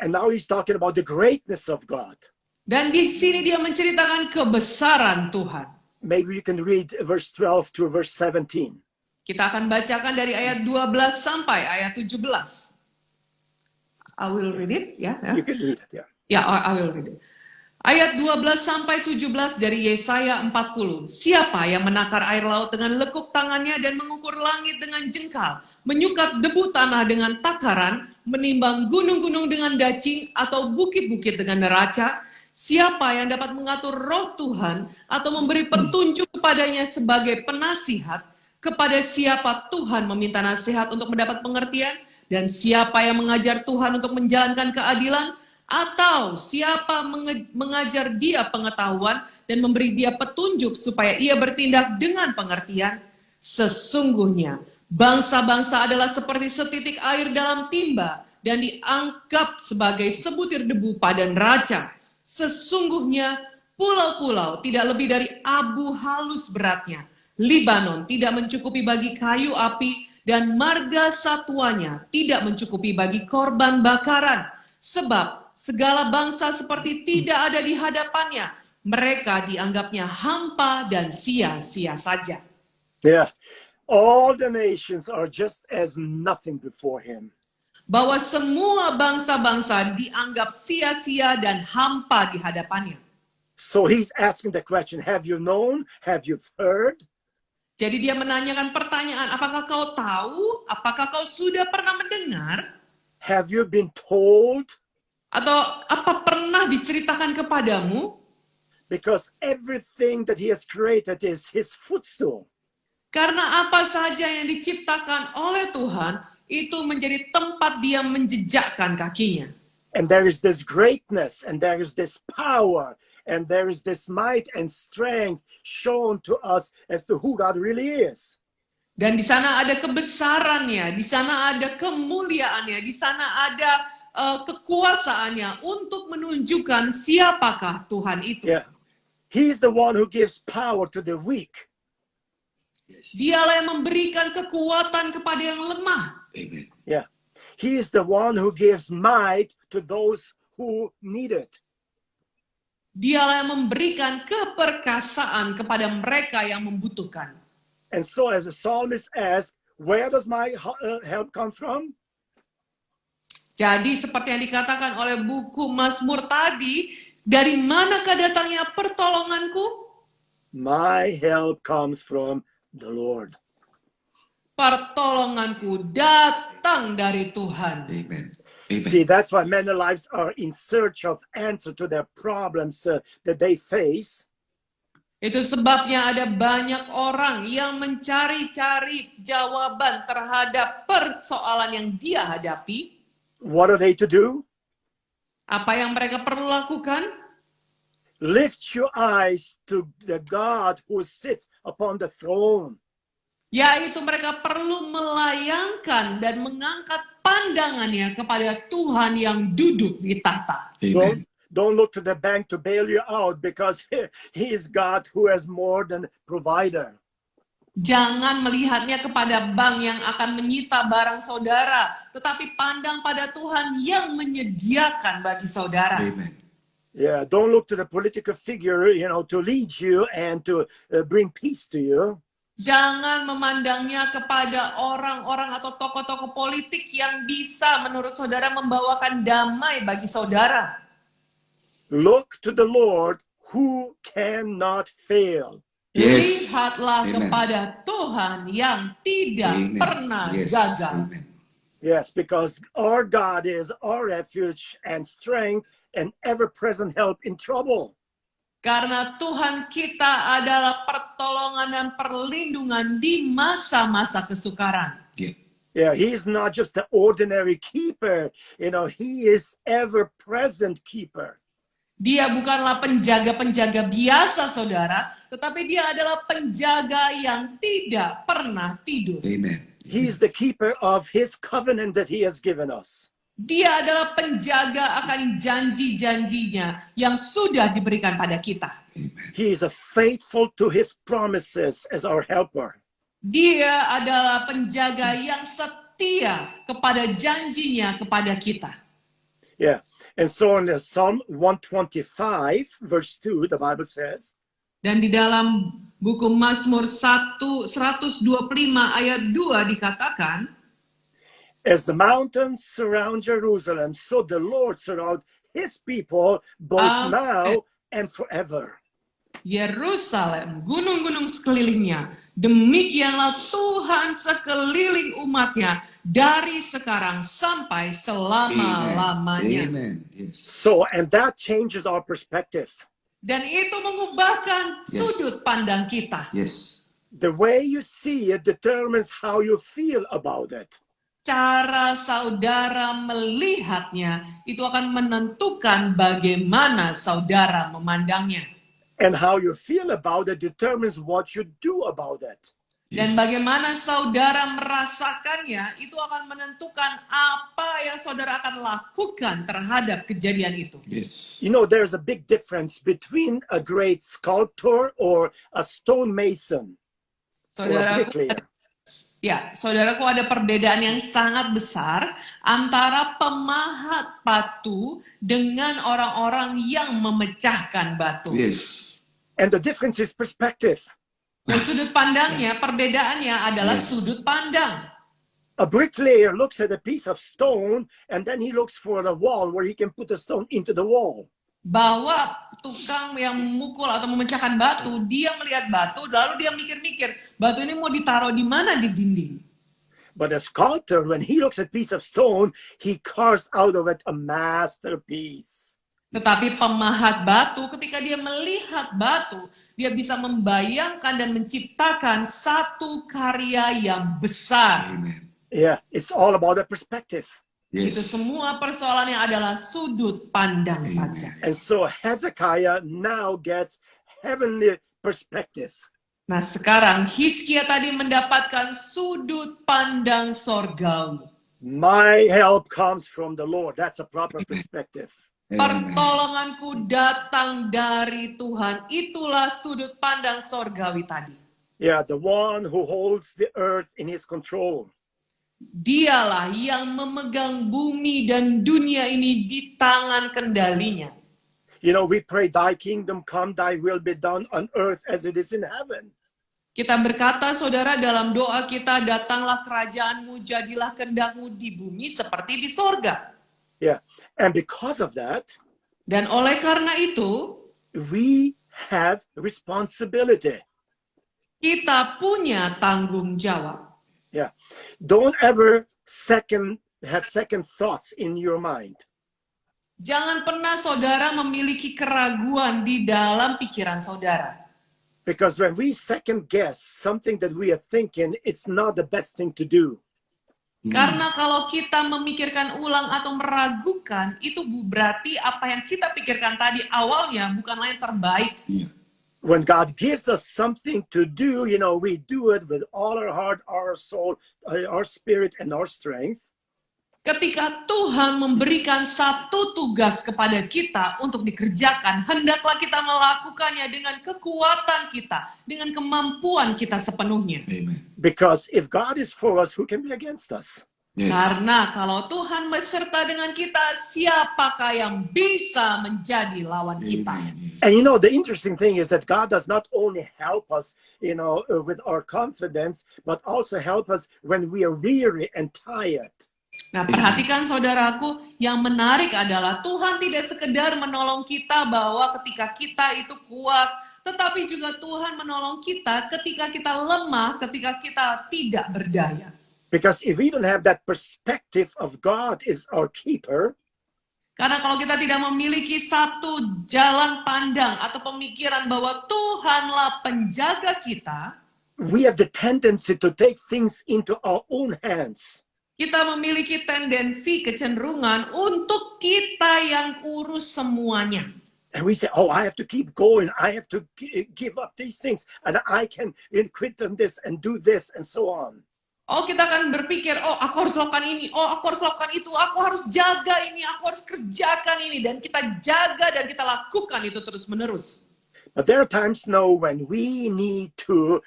And now he's talking about the greatness of God. Dan di sini dia menceritakan kebesaran Tuhan. Maybe you can read verse 12 to verse 17. Kita akan bacakan dari ayat 12 sampai ayat 17. I will read it, ya. You can read it, yeah. Ya, I will read it. Ayat 12 sampai 17 dari Yesaya 40. Siapa yang menakar air laut dengan lekuk tangannya dan mengukur langit dengan jengkal, menyukat debu tanah dengan takaran, menimbang gunung-gunung dengan dacing atau bukit-bukit dengan neraca? Siapa yang dapat mengatur roh Tuhan atau memberi petunjuk kepadanya sebagai penasihat? Kepada siapa Tuhan meminta nasihat untuk mendapat pengertian? Dan siapa yang mengajar Tuhan untuk menjalankan keadilan? Atau siapa mengajar dia pengetahuan dan memberi dia petunjuk supaya ia bertindak dengan pengertian? Sesungguhnya bangsa-bangsa adalah seperti setitik air dalam timba dan dianggap sebagai sebutir debu pada neraca. Sesungguhnya pulau-pulau tidak lebih dari abu halus beratnya. Libanon tidak mencukupi bagi kayu api dan marga satuanya tidak mencukupi bagi korban bakaran. Sebab segala bangsa seperti tidak ada di hadapannya. Mereka dianggapnya hampa dan sia-sia saja. Yeah. All the nations are just as nothing before him. Bahwa semua bangsa-bangsa dianggap sia-sia dan hampa di hadapannya. So he's asking the question, have you known? Have you heard? Jadi dia menanyakan pertanyaan, apakah kau tahu? Apakah kau sudah pernah mendengar? Have you been told? Atau apa pernah diceritakan kepadamu? Because everything that he has created is his footstool. Karena apa saja yang diciptakan oleh Tuhan, itu menjadi tempat dia menjejakkan kakinya. And there is this greatness, and there is this power, and there is this might and strength shown to us as to who God really is. Dan di sana ada kebesarannya, di sana ada kemuliaannya, di sana ada kekuasaannya untuk menunjukkan siapakah Tuhan itu. Yeah. He's the one who gives power to the weak. Dialah yang memberikan kekuatan kepada yang lemah. Amen. Yeah. He is the one who gives might to those who need it. Dialah yang memberikan keperkasaan kepada mereka yang membutuhkan. And so as the psalmist asks, where does my help come from? Jadi seperti yang dikatakan oleh buku Mazmur tadi, dari manakah datangnya pertolonganku? My help comes from the Lord. Pertolonganku datang dari Tuhan. Amen. Amen. See, that's why many lives are in search of answer to their problems that they face. Itu sebabnya ada banyak orang yang mencari-cari jawaban terhadap persoalan yang dia hadapi. What are they to do? Apa yang mereka perlu lakukan? Lift your eyes to the God who sits upon the throne. Yaitu mereka perlu melayangkan dan mengangkat pandangannya kepada Tuhan yang duduk di tahta. Amen. Don't look to the bank to bail you out because he is God who has more than provider. Jangan melihatnya kepada bank yang akan menyita barang saudara, tetapi pandang pada Tuhan yang menyediakan bagi saudara. Amen. Yeah, don't look to the political figure, to lead you and to bring peace to you. Jangan memandangnya kepada orang-orang atau tokoh-tokoh politik yang bisa menurut saudara membawakan damai bagi saudara. Look to the Lord who cannot fail. Yes. Lihatlah Amen. kepada Tuhan yang tidak Amen. pernah Yes. gagal. Amen. Yes, because our God is our refuge and strength and ever-present help in trouble. Karena Tuhan kita adalah pertolongan dan perlindungan di masa-masa kesukaran. Yeah. Yeah, he's not just the ordinary keeper, he is ever-present keeper. Dia bukanlah penjaga-penjaga biasa, saudara, tetapi dia adalah penjaga yang tidak pernah tidur. Amen. He is the keeper of his covenant that he has given us. Dia adalah penjaga akan janji-janjinya yang sudah diberikan pada kita. Amen. He is faithful to his promises as our helper. Dia adalah penjaga yang setia kepada janjinya kepada kita. Yeah. And so in the Psalm 125, verse 2, the Bible says, Dan di dalam buku Mazmur 125 ayat 2 dikatakan, as the mountains surround Jerusalem, so the Lord surround his people both now and forever. Yerusalem, gunung-gunung sekelilingnya, demikianlah Tuhan sekeliling umatnya dari sekarang sampai selama-lamanya. Amen. Yes. So, and that changes our perspective. Dan itu mengubahkan Yes. sudut pandang kita. Yes. The way you see it determines how you feel about it. Cara saudara melihatnya itu akan menentukan bagaimana saudara memandangnya. And how you feel about it determines what you do about it. Dan Yes. bagaimana saudara merasakannya itu akan menentukan apa yang saudara akan lakukan terhadap kejadian itu. Yes. There's a big difference between a great sculptor or a stonemason or a Saudaraku, bricklayer. saudaraku ada perbedaan yang sangat besar antara pemahat batu dengan orang-orang yang memecahkan batu. Yes. And the difference is perspective. Dan sudut pandangnya, perbedaannya adalah Yes. sudut pandang. A bricklayer looks at a piece of stone and then he looks for the wall where he can put the stone into the wall. Bahwa tukang yang memukul atau memecahkan batu, dia melihat batu, lalu dia mikir-mikir, batu ini mau ditaruh di mana di dinding. But a sculptor, when he looks at a piece of stone, he carves out of it a masterpiece. Tetapi pemahat batu, ketika dia melihat batu, dia bisa membayangkan dan menciptakan satu karya yang besar. Amen. Yeah, it's all about the perspective. Itu Yes. semua persoalannya adalah sudut pandang Amen. saja. And so Hezekiah now gets heavenly perspective. Nah sekarang Hizkia tadi mendapatkan sudut pandang sorgawi. My help comes from the Lord. That's a proper perspective. Amen. Pertolonganku datang dari Tuhan. Itulah sudut pandang sorgawi tadi. Yeah, the one who holds the earth in his control. Dialah yang memegang bumi dan dunia ini di tangan kendalinya. You know, we pray, thy kingdom come, thy will be done on earth as it is in heaven. Kita berkata, saudara, dalam doa kita, datanglah kerajaanmu, jadilah kehendakmu di bumi seperti di sorga. Yeah. And because of that, Dan oleh karena itu, we have responsibility. kita punya tanggung jawab. Yeah. Don't ever have second thoughts in your mind. Jangan pernah saudara memiliki keraguan di dalam pikiran saudara. Because when we second guess something that we are thinking, it's not the best thing to do. Karena kalau kita memikirkan ulang atau meragukan, itu berarti apa yang kita pikirkan tadi awalnya bukanlah yang terbaik. When God gives us something to do, you know, we do it with all our heart, our soul, our spirit, and our strength. Ketika Tuhan memberikan satu tugas kepada kita untuk dikerjakan, hendaklah kita melakukannya dengan kekuatan kita, dengan kemampuan kita sepenuhnya. Amen. Because if God is for us, who can be against us? Yes. Karena kalau Tuhan beserta dengan kita, siapakah yang bisa menjadi lawan kita? Amen. Yes. And you know, the interesting thing is that God does not only help us, you know, with our confidence, but also help us when we are weary and tired. Nah, perhatikan saudaraku, yang menarik adalah Tuhan tidak sekedar menolong kita bahwa ketika kita itu kuat, tetapi juga Tuhan menolong kita ketika kita lemah, ketika kita tidak berdaya. Because if we don't have that perspective of God is our keeper, Karena kalau kita tidak memiliki satu jalan pandang atau pemikiran bahwa Tuhanlah penjaga kita, we have the tendency to take things into our own hands. kita memiliki tendensi kecenderungan untuk kita yang urus semuanya. And we say, oh, I have to keep going. I have to give up these things. And I can quit on this and do this and so on. Oh, kita akan berpikir, oh aku harus lakukan ini, oh aku harus lakukan itu, aku harus jaga ini, aku harus kerjakan ini. Dan kita jaga dan kita lakukan itu terus-menerus. But there are times now when we need to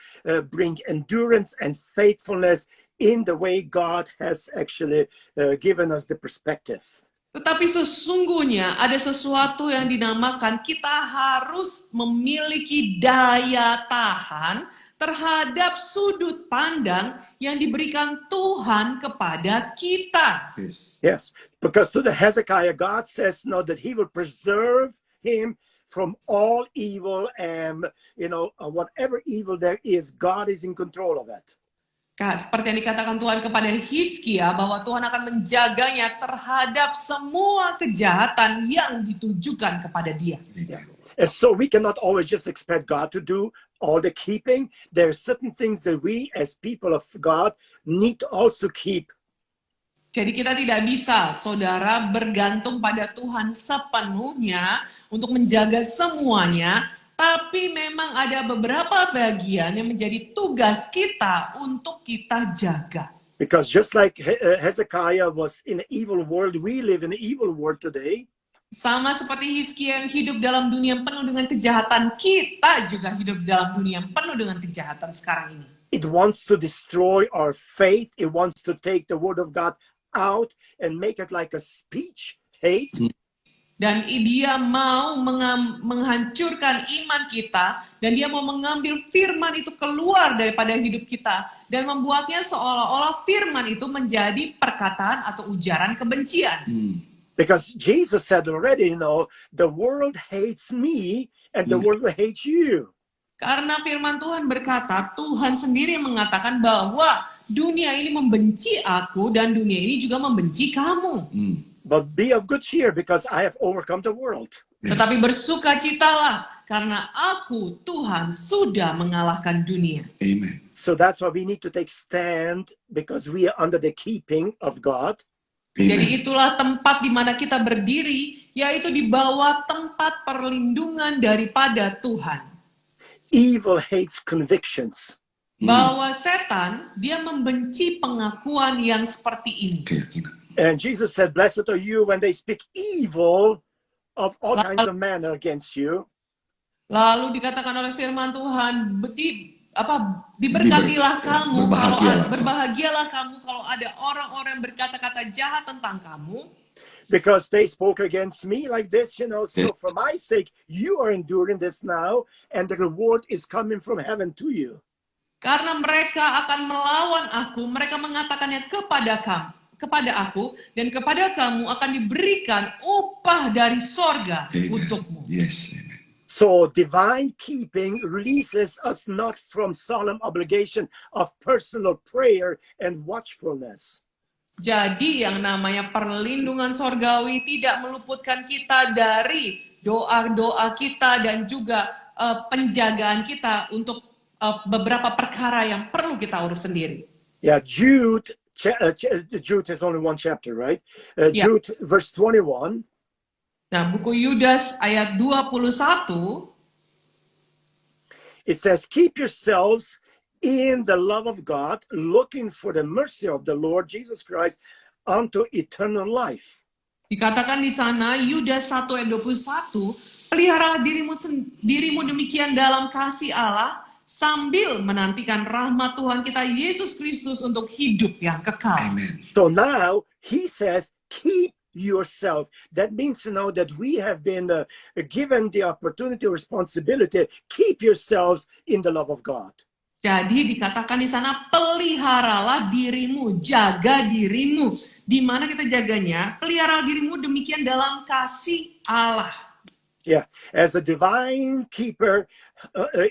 bring endurance and faithfulness in the way God has actually given us the perspective. Tetapi sesungguhnya ada sesuatu yang dinamakan kita harus memiliki daya tahan terhadap sudut pandang yang diberikan Tuhan kepada kita. Yes. Yes, because to the Hezekiah, God says now that he will preserve him from all evil, and you know, whatever evil there is, God is in control of it. Seperti yang dikatakan Tuhan kepada Hizkia, bahwa Tuhan akan menjaganya terhadap semua kejahatan yang ditujukan kepada dia. Yeah. And so we cannot always just expect God to do all the keeping. There are certain things that we as people of God need to also keep. Jadi kita tidak bisa, saudara, bergantung pada Tuhan sepenuhnya untuk menjaga semuanya, tapi memang ada beberapa bagian yang menjadi tugas kita untuk kita jaga. Because just like Hezekiah was in an evil world, we live in an evil world today. Sama seperti Hizkia yang hidup dalam dunia yang penuh dengan kejahatan, kita juga hidup dalam dunia yang penuh dengan kejahatan sekarang ini. It wants to destroy our faith. It wants to take the word of God out and make it like a speech hate. Dan dia mau menghancurkan iman kita, dan dia mau mengambil firman itu keluar daripada hidup kita, dan membuatnya seolah-olah firman itu menjadi perkataan atau ujaran kebencian. Because Jesus said already, you know, the world hates me and the world will hate you. Karena firman Tuhan berkata, Tuhan sendiri mengatakan bahwa dunia ini membenci aku dan dunia ini juga membenci kamu. But be of good cheer because I have overcome the world. Tetapi bersukacitalah karena aku, Tuhan, sudah mengalahkan dunia. Amen. So that's why we need to take stand because we are under the keeping of God. Jadi itulah tempat di mana kita berdiri, yaitu di bawah tempat perlindungan daripada Tuhan. Evil hates convictions. Bahwa setan, dia membenci pengakuan yang seperti ini. Keyakinan. And Jesus said, blessed are you when they speak evil of all kinds of manner against you. Lalu dikatakan oleh firman Tuhan, diberkatilah kamu, berbahagialah berbahagialah kamu kalau ada orang-orang yang berkata-kata jahat tentang kamu. Because they spoke against me like this, you know. So Yes. for my sake, you are enduring this now, and the reward is coming from heaven to you. Karena mereka akan melawan aku, mereka mengatakannya kepada aku, dan kepada kamu akan diberikan upah dari sorga Amen. untukmu. Yes. Amen. So divine keeping releases us not from solemn obligation of personal prayer and watchfulness. Jadi yang namanya perlindungan sorgawi tidak meluputkan kita dari doa-doa kita dan juga penjagaan kita untuk beberapa perkara yang perlu kita urus sendiri. Yeah, Jude has only one chapter, right? Yeah. Jude verse 21. Nah, buku Yudas ayat 21, It says, keep yourselves in the love of God, looking for the mercy of the Lord Jesus Christ unto eternal life. dikatakan di sana Yudas 1 ayat 21, peliharalah dirimu demikian dalam kasih Allah sambil menantikan rahmat Tuhan kita Yesus Kristus untuk hidup yang kekal. Amen. So now he says, keep yourself. That means, you know, that we have been given the opportunity, responsibility, keep yourselves in the love of God. Jadi dikatakan di sana peliharalah dirimu, jaga dirimu. Di mana kita jaganya? Peliharalah dirimu demikian dalam kasih Allah. Yeah, as a divine keeper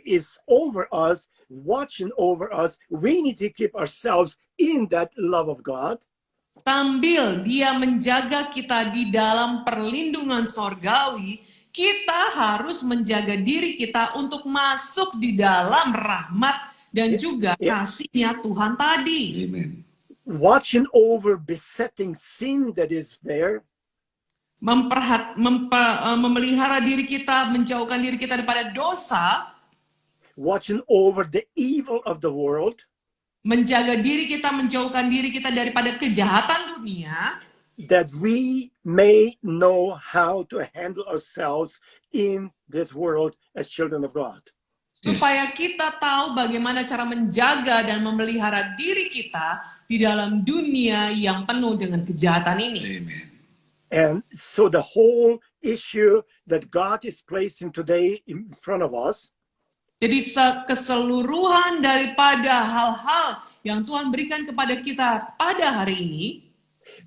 is over us, watching over us, we need to keep ourselves in that love of God. Sambil dia menjaga kita di dalam perlindungan sorgawi, kita harus menjaga diri kita untuk masuk di dalam rahmat dan juga kasihnya Tuhan tadi. Amen. Watching over besetting sin that is there. Memelihara diri kita, menjauhkan diri kita daripada dosa. Watching over the evil of the world. Menjaga diri kita, menjauhkan diri kita daripada kejahatan dunia. That we may know how to handle ourselves in this world as children of God. Supaya kita tahu bagaimana cara menjaga dan memelihara diri kita di dalam dunia yang penuh dengan kejahatan ini. Amen. And so the whole issue that God is placing today in front of us. Jadi keseluruhan daripada hal-hal yang Tuhan berikan kepada kita pada hari ini,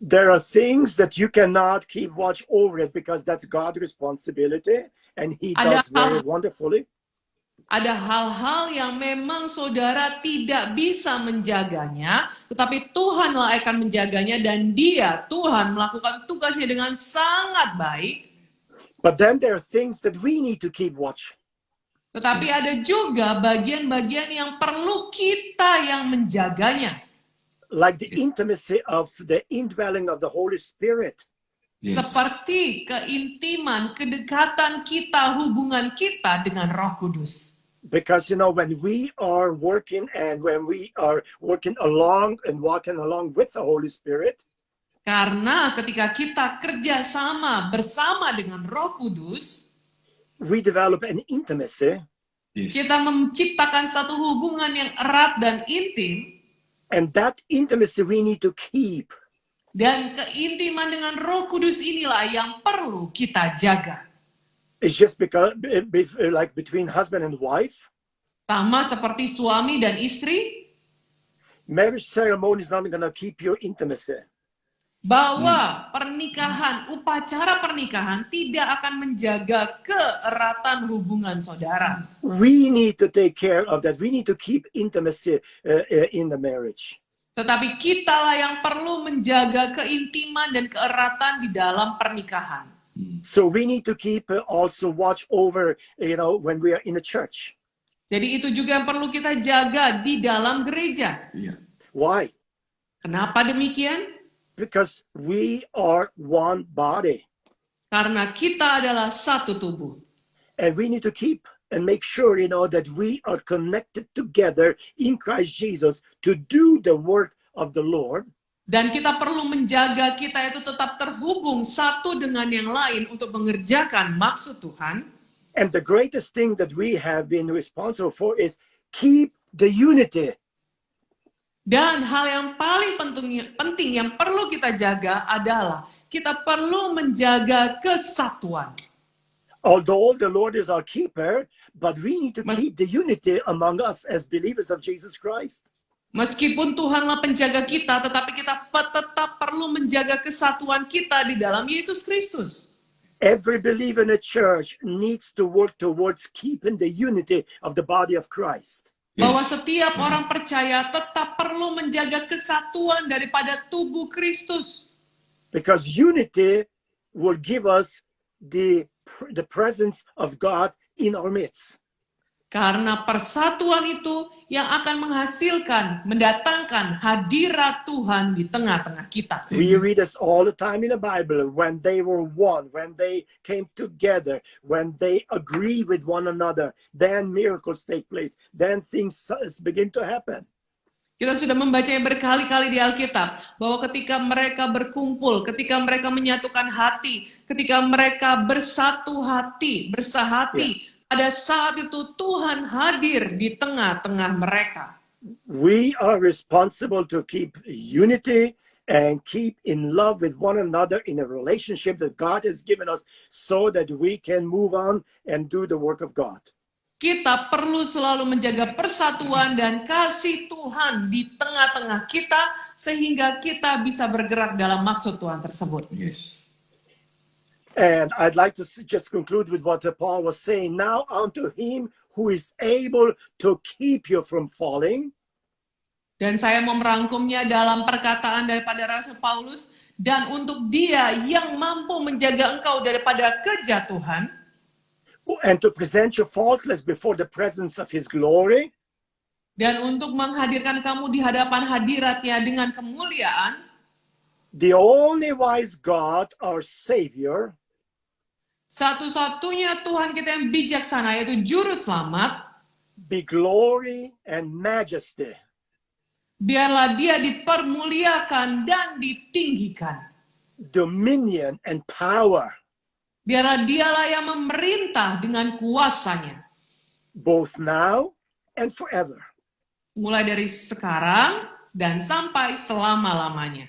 there are things that you cannot keep watch over it because that's God's responsibility and He does very wonderfully. Ada hal-hal yang memang saudara tidak bisa menjaganya, tetapi Tuhanlah akan menjaganya dan Dia, Tuhan, melakukan tugasnya dengan sangat baik. But then there are things that we need to keep watch. Tetapi ada juga bagian-bagian yang perlu kita yang menjaganya. Like the intimacy of the indwelling of the Holy Spirit. Yes. Seperti keintiman, kedekatan kita, hubungan kita dengan Roh Kudus. Because, you know, when we are working and when we are working along and walking along with the Holy Spirit. Karena ketika kita kerja sama bersama dengan Roh Kudus, we develop an intimacy. Yes. Kita menciptakan satu hubungan yang erat dan intim. And that intimacy we need to keep. Dan keintiman dengan Roh Kudus inilah yang perlu kita jaga. It's just because, like between husband and wife. Sama seperti suami dan istri. Marriage ceremony is not going to keep your intimacy. Bahwa pernikahan, upacara pernikahan tidak akan menjaga keeratan hubungan saudara. We need to take care of that. We need to keep intimacy in the marriage. Tetapi kitalah yang perlu menjaga keintiman dan keeratan di dalam pernikahan. So we need to keep also watch over, you know, when we are in a church. Jadi itu juga yang perlu kita jaga di dalam gereja. Yeah. Why? Kenapa demikian? Because we are one body. Karena kita adalah satu tubuh. And we need to keep and make sure, you know, that we are connected together in Christ Jesus to do the work of the Lord. Dan kita perlu menjaga kita itu tetap terhubung satu dengan yang lain untuk mengerjakan maksud Tuhan. And the greatest thing that we have been responsible for is keep the unity. Dan hal yang paling penting yang perlu kita jaga adalah kita perlu menjaga kesatuan. Although the Lord is our keeper, but we need to keep the unity among us as believers of Jesus Christ. Meskipun Tuhanlah penjaga kita, tetapi kita tetap perlu menjaga kesatuan kita di dalam Yesus Kristus. Every believer in the church needs to work towards keeping the unity of the body of Christ. Bahwa setiap orang percaya tetap perlu menjaga kesatuan daripada tubuh Kristus. Because unity will give us the presence of God in our midst. Karena persatuan itu yang akan menghasilkan, mendatangkan hadirat Tuhan di tengah-tengah kita. We read this all the time in the Bible, when they were one, when they came together, when they agree with one another, then miracles take place, then things begin to happen. Kita sudah membacanya berkali-kali di Alkitab, bahwa ketika mereka berkumpul, ketika mereka menyatukan hati, ketika mereka bersatu hati, bersahati, pada saat itu Tuhan hadir di tengah-tengah mereka. We are responsible to keep unity and keep in love with one another in a relationship that God has given us so that we can move on and do the work of God. Kita perlu selalu menjaga persatuan dan kasih Tuhan di tengah-tengah kita sehingga kita bisa bergerak dalam maksud Tuhan tersebut. Yes. And I'd like to just conclude with what Paul was saying. Now unto him who is able to keep you from falling. Dan saya mau merangkumnya dalam perkataan daripada Rasul Paulus, dan untuk dia yang mampu menjaga engkau daripada kejatuhan, and to present you faultless before the presence of his glory. Dan untuk menghadirkan kamu di hadapan hadiratnya dengan kemuliaan. The only wise God, our Savior, satu-satunya Tuhan kita yang bijaksana, yaitu Juru Selamat, be glory and majesty. Biarlah dia dipermuliakan dan ditinggikan. Dominion and power. Biarlah dialah yang memerintah dengan kuasanya. Both now and forever. Mulai dari sekarang dan sampai selama-lamanya.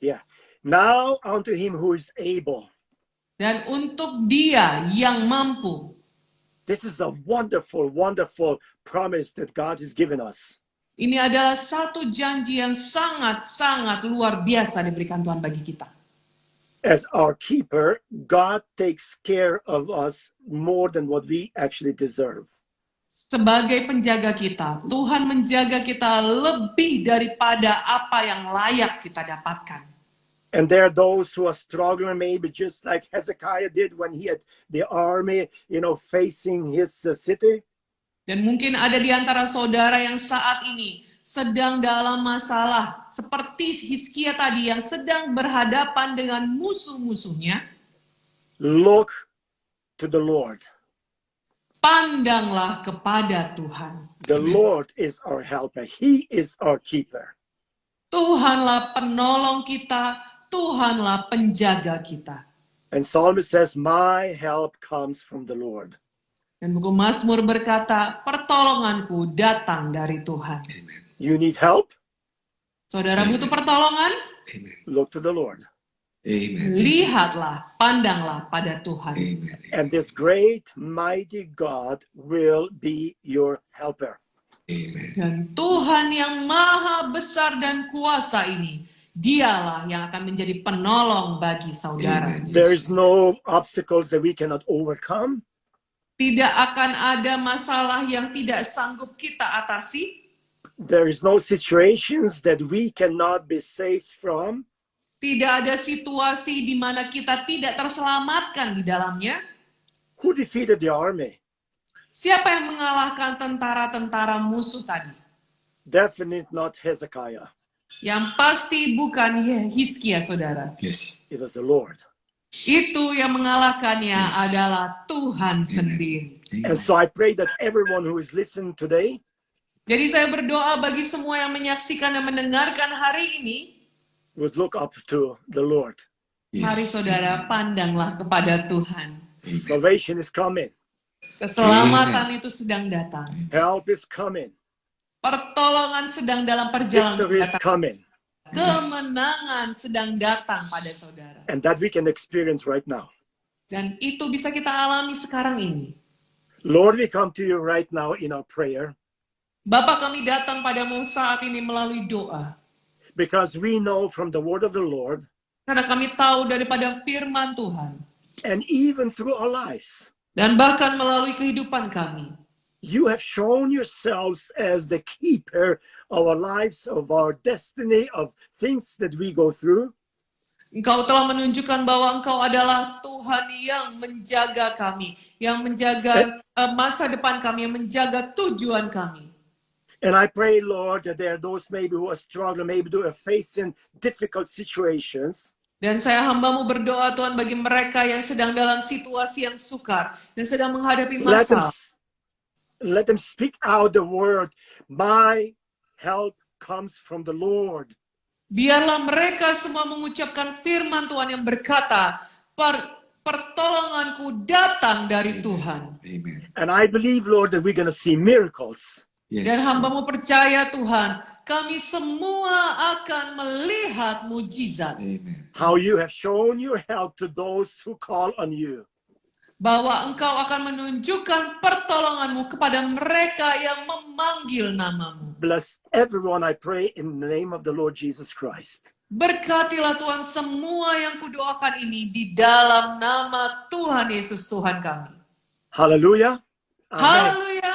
Yeah. Now unto him who is able. Dan untuk dia yang mampu. This is a wonderful, wonderful promise that God has given us. Ini adalah satu janji yang sangat-sangat luar biasa diberikan Tuhan bagi kita. As our keeper, God takes care of us more than what we actually deserve. Sebagai penjaga kita, Tuhan menjaga kita lebih daripada apa yang layak kita dapatkan. And there are those who are struggling, maybe just like Hezekiah did when he had the army, facing his city. Dan mungkin ada di antara saudara yang saat ini sedang dalam masalah, seperti Hizkia tadi yang sedang berhadapan dengan musuh-musuhnya. Look to the Lord. Pandanglah kepada Tuhan. The Lord is our helper. He is our keeper. Tuhanlah penolong kita, Tuhanlah penjaga kita. And Psalmist says, my help comes from the Lord. Dan buku Mazmur berkata, pertolonganku datang dari Tuhan. Amen. You need help? Saudara butuh pertolongan? Amen. Look to the Lord. Amen. Lihatlah, pandanglah pada Tuhan. Amen. And this great, mighty God will be your helper. Amen. Dan Tuhan yang maha besar dan kuasa ini, dialah yang akan menjadi penolong bagi saudara. Amen. There is no obstacles that we cannot overcome. Tidak akan ada masalah yang tidak sanggup kita atasi. There is no situations that we cannot be saved from. Tidak ada situasi di mana kita tidak terselamatkan di dalamnya. Who defeated the army? Siapa yang mengalahkan tentara-tentara musuh tadi? Definitely not Hezekiah. Yang pasti bukan Hizkia, saudara. Yes. It was the Lord. Itu yang mengalahkannya Yes. adalah Tuhan sendiri. And so I pray that everyone who is listening today Jadi saya berdoa bagi semua yang menyaksikan dan mendengarkan hari ini, would look up to the Lord. mari saudara pandanglah kepada Tuhan. Salvation is coming. Keselamatan itu sedang datang. Help is coming. Pertolongan sedang dalam Victory perjalanan is datang. coming. Kemenangan sedang datang pada saudara. And that we can experience right now. Dan itu bisa kita alami sekarang ini. Lord, we come to you right now in our prayer Bapa, kami datang padamu saat ini melalui doa. because we know from the word of the Lord Karena kami tahu daripada firman Tuhan. and even through our lives, Dan bahkan melalui kehidupan kami. you have shown yourselves as the keeper of our lives, of our destiny, of things that we go through. Engkau telah menunjukkan bahwa Engkau adalah Tuhan yang menjaga kami, yang menjaga masa depan kami, yang menjaga tujuan kami. And I pray, Lord, that there are those maybe who are struggling, maybe who are facing difficult situations. Dan saya hambamu berdoa Tuhan bagi mereka yang sedang dalam situasi yang sukar, dan sedang menghadapi masalah. Let them speak out the word, my help comes from the Lord. Biarlah mereka semua mengucapkan firman Tuhan yang berkata, pertolonganku datang dari Tuhan. Amen. And I believe, Lord, that we're going to see miracles. Yes. Dan hambamu percaya Tuhan, kami semua akan melihat mujizat. Amen. How you have shown your help to those who call on you. Bahwa Engkau akan menunjukkan pertolonganmu kepada mereka yang memanggil namamu. Bless everyone, I pray, in the name of the Lord Jesus Christ. Berkatilah Tuhan semua yang kudoakan ini di dalam nama Tuhan Yesus Tuhan kami. Hallelujah. Amen. Haleluya.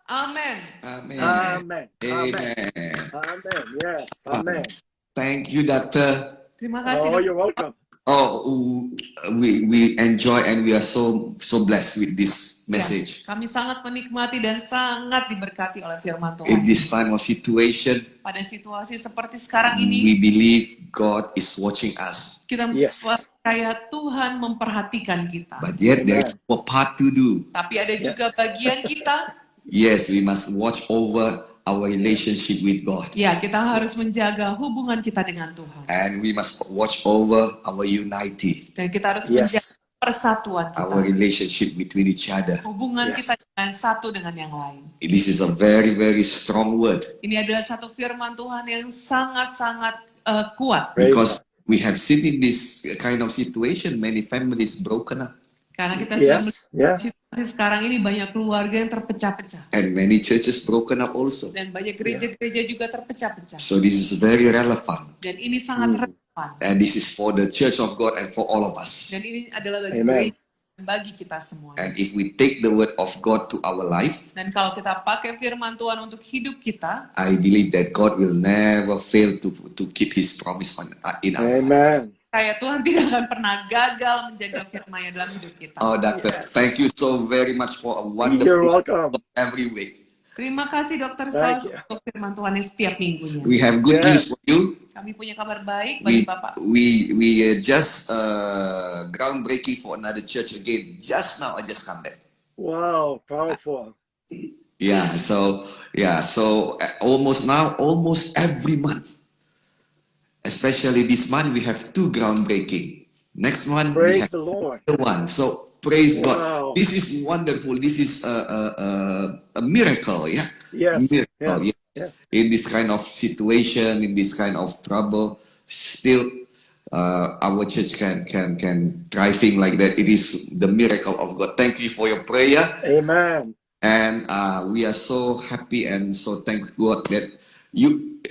Amin. Amen. Amen. Amen. Amen. Yes. Amen. Thank you, Doctor. Terima kasih. Oh, Dok. you're welcome. Oh, we enjoy and we are so blessed with this message. Ya, kami sangat menikmati dan sangat diberkati oleh firman In Tuhan. this time of situation, Pada situasi seperti sekarang we ini, believe God is watching us. kita Yes. percaya Tuhan memperhatikan kita. But yet there is more part to do. Tapi ada juga Yes. bagian kita, Yes, we must watch over our relationship with God. ya kita harus menjaga hubungan kita dengan Tuhan. And we must watch over our unity, Dan kita harus menjaga Yes. persatuan kita. our relationship between each other. Hubungan Yes. kita dengan satu dengan yang lain. This is a very, very strong word Ini adalah satu firman Tuhan yang sangat-sangat kuat. Praise because God. we have seen in this kind of situation many families broken up Karena kita sudah Yes. Yeah. melihat situasi sekarang ini banyak keluarga yang terpecah-pecah. and many churches broken up also. Dan banyak gereja-gereja juga terpecah-pecah. So this is very relevant. Dan ini sangat relevan. And this is for the church of God and for all of us. Dan ini adalah bagi Amen. gereja dan bagi kita semua. And if we take the word of God to our life, Dan kalau kita pakai firman Tuhan untuk hidup kita, I believe that God will never fail to keep His promise in our life. Amen. kayak Tuhan tidak akan pernah gagal menjaga firman-Nya dalam hidup kita. Oh, Doctor, Yes. thank you so very much for a You're wonderful welcome. every week. Terima kasih Dokter Thank Sal you. untuk firman Tuhan yang setiap minggunya. We have good Yes. news for you. Kami punya kabar baik bagi Bapak. We just groundbreaking for another church again. Just now, I just come back. Wow, powerful. So almost every month. Especially this month, we have 2 groundbreaking. Next month, we Praise have the Lord. the 1. So praise Wow. God. This is wonderful. This is a miracle, yeah. Yes. Miracle, Yes. yes. In this kind of situation, in this kind of trouble, still our church can thriving like that. It is the miracle of God. Thank you for your prayer. Amen. And we are so happy and so thank God that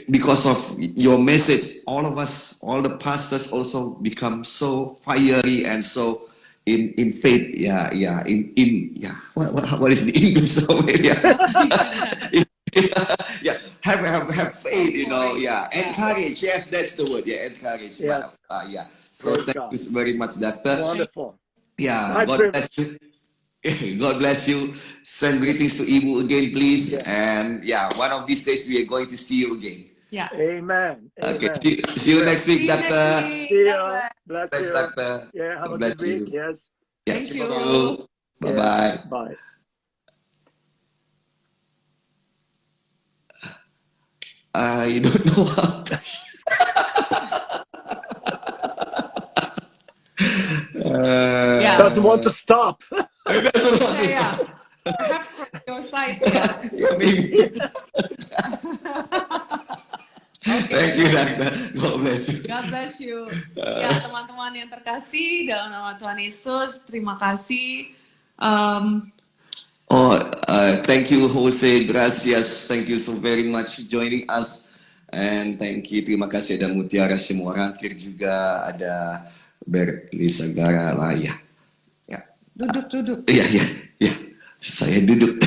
because of your message, all of us, all the pastors also become so fiery and so in faith. What is the English? Have faith, encourage. Yes, that's the word. Encourage. Yes. So Praise thank God. you very much, Doctor. Wonderful. God privilege. bless you. God bless you. Send greetings to Ibu again, please. Yes. And one of these days we are going to see you again. Ya. Amen. Okay. Amen. See you next week, See you next Doctor. week. See you. Bye-bye. Bless Thanks, you. Doctor. Yeah, have God a bless good week. you. Yes. Thank you. Bye Yes. bye. Bye. I don't know how to. Yeah. Doesn't want to stop. Yeah. Perhaps from your side. Maybe. Thank you, Doctor. God bless you. God bless you. Ya, teman-teman yang terkasih dalam nama Tuhan Yesus, terima kasih. Thank you Jose, gracias. Thank you so very much for joining us. And thank you, terima kasih ada Mutiara Simorangkir juga, ada Berli Sagara lah ya. Ya, duduk. Iya, saya duduk.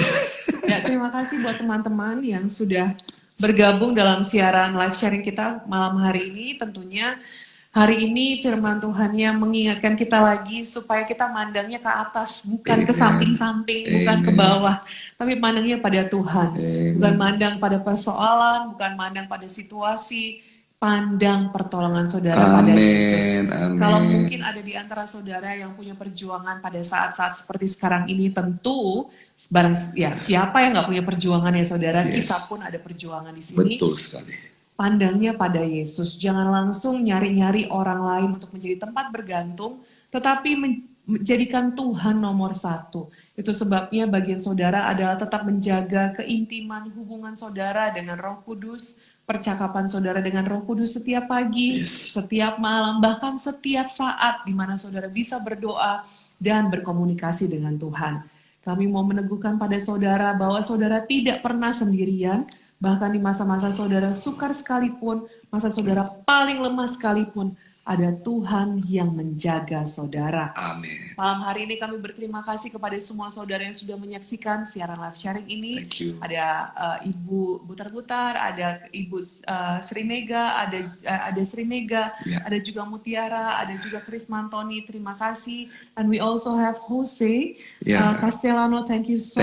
Ya, terima kasih buat teman-teman yang sudah bergabung dalam siaran live sharing kita malam hari ini. Tentunya hari ini firman Tuhan yang mengingatkan kita lagi supaya kita mandangnya ke atas, bukan ke samping-samping, bukan ke bawah, tapi mandangnya pada Tuhan. Bukan mandang pada persoalan, bukan mandang pada situasi, pandang pertolongan saudara pada Yesus. Kalau mungkin ada di antara saudara yang punya perjuangan pada saat-saat seperti sekarang ini, tentu siapa yang nggak punya perjuangan ya saudara, kita pun ada perjuangan di sini. Betul sekali. Pandangnya pada Yesus, jangan langsung nyari-nyari orang lain untuk menjadi tempat bergantung, tetapi menjadikan Tuhan nomor satu. Itu sebabnya bagian saudara adalah tetap menjaga keintiman hubungan saudara dengan Roh Kudus, percakapan saudara dengan Roh Kudus setiap pagi, setiap malam, bahkan setiap saat di mana saudara bisa berdoa dan berkomunikasi dengan Tuhan. Kami mau meneguhkan pada saudara bahwa saudara tidak pernah sendirian. Bahkan di masa-masa saudara sukar sekalipun, masa saudara paling lemah sekalipun, ada Tuhan yang menjaga saudara. Amin. Malam hari ini kami berterima kasih kepada semua saudara yang sudah menyaksikan siaran live sharing ini. Ada Ibu Butar-Butar, ada Ibu Sri Mega, ada Sri Mega, ada juga Mutiara, ada juga Chris Mantoni. Terima kasih. And we also have Jose Castellano. Thank you so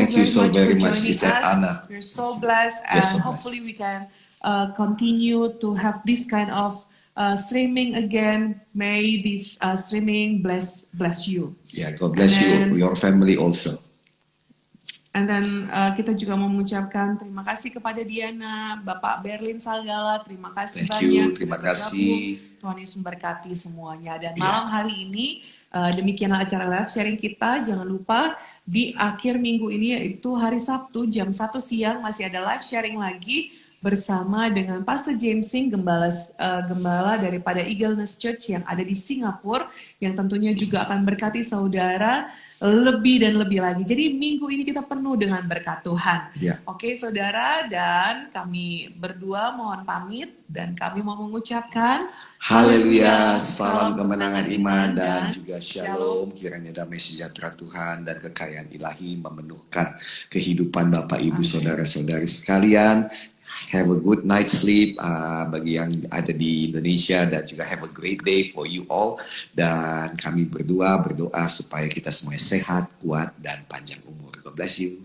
very much for joining us. We're so blessed, and hopefully we can continue to have this kind of streaming again. May this streaming bless you. Yeah, God bless you, your family also. And then kita juga mau mengucapkan terima kasih kepada Diana, Bapak Berlin Salgala, terima kasih banyak. Terima kasih. Tuhan Yesus memberkati semuanya. Dan malam hari ini demikianlah acara live sharing kita. Jangan lupa di akhir minggu ini, yaitu hari Sabtu jam 1 siang masih ada live sharing lagi bersama dengan Pastor James Singh, gembala daripada Eagle Nest Church yang ada di Singapura, yang tentunya juga akan berkati saudara lebih dan lebih lagi. Jadi minggu ini kita penuh dengan berkat Tuhan. Oke saudara, dan kami berdua mohon pamit, dan kami mau mengucapkan haleluya, salam kemenangan iman dan juga shalom. Kiranya damai sejahtera Tuhan dan kekayaan ilahi memenuhkan kehidupan Bapak Ibu saudara-saudari sekalian. Have a good night sleep bagi yang ada di Indonesia, dan juga have a great day for you all. Dan kami berdua berdoa supaya kita semuanya sehat, kuat, dan panjang umur. God bless you.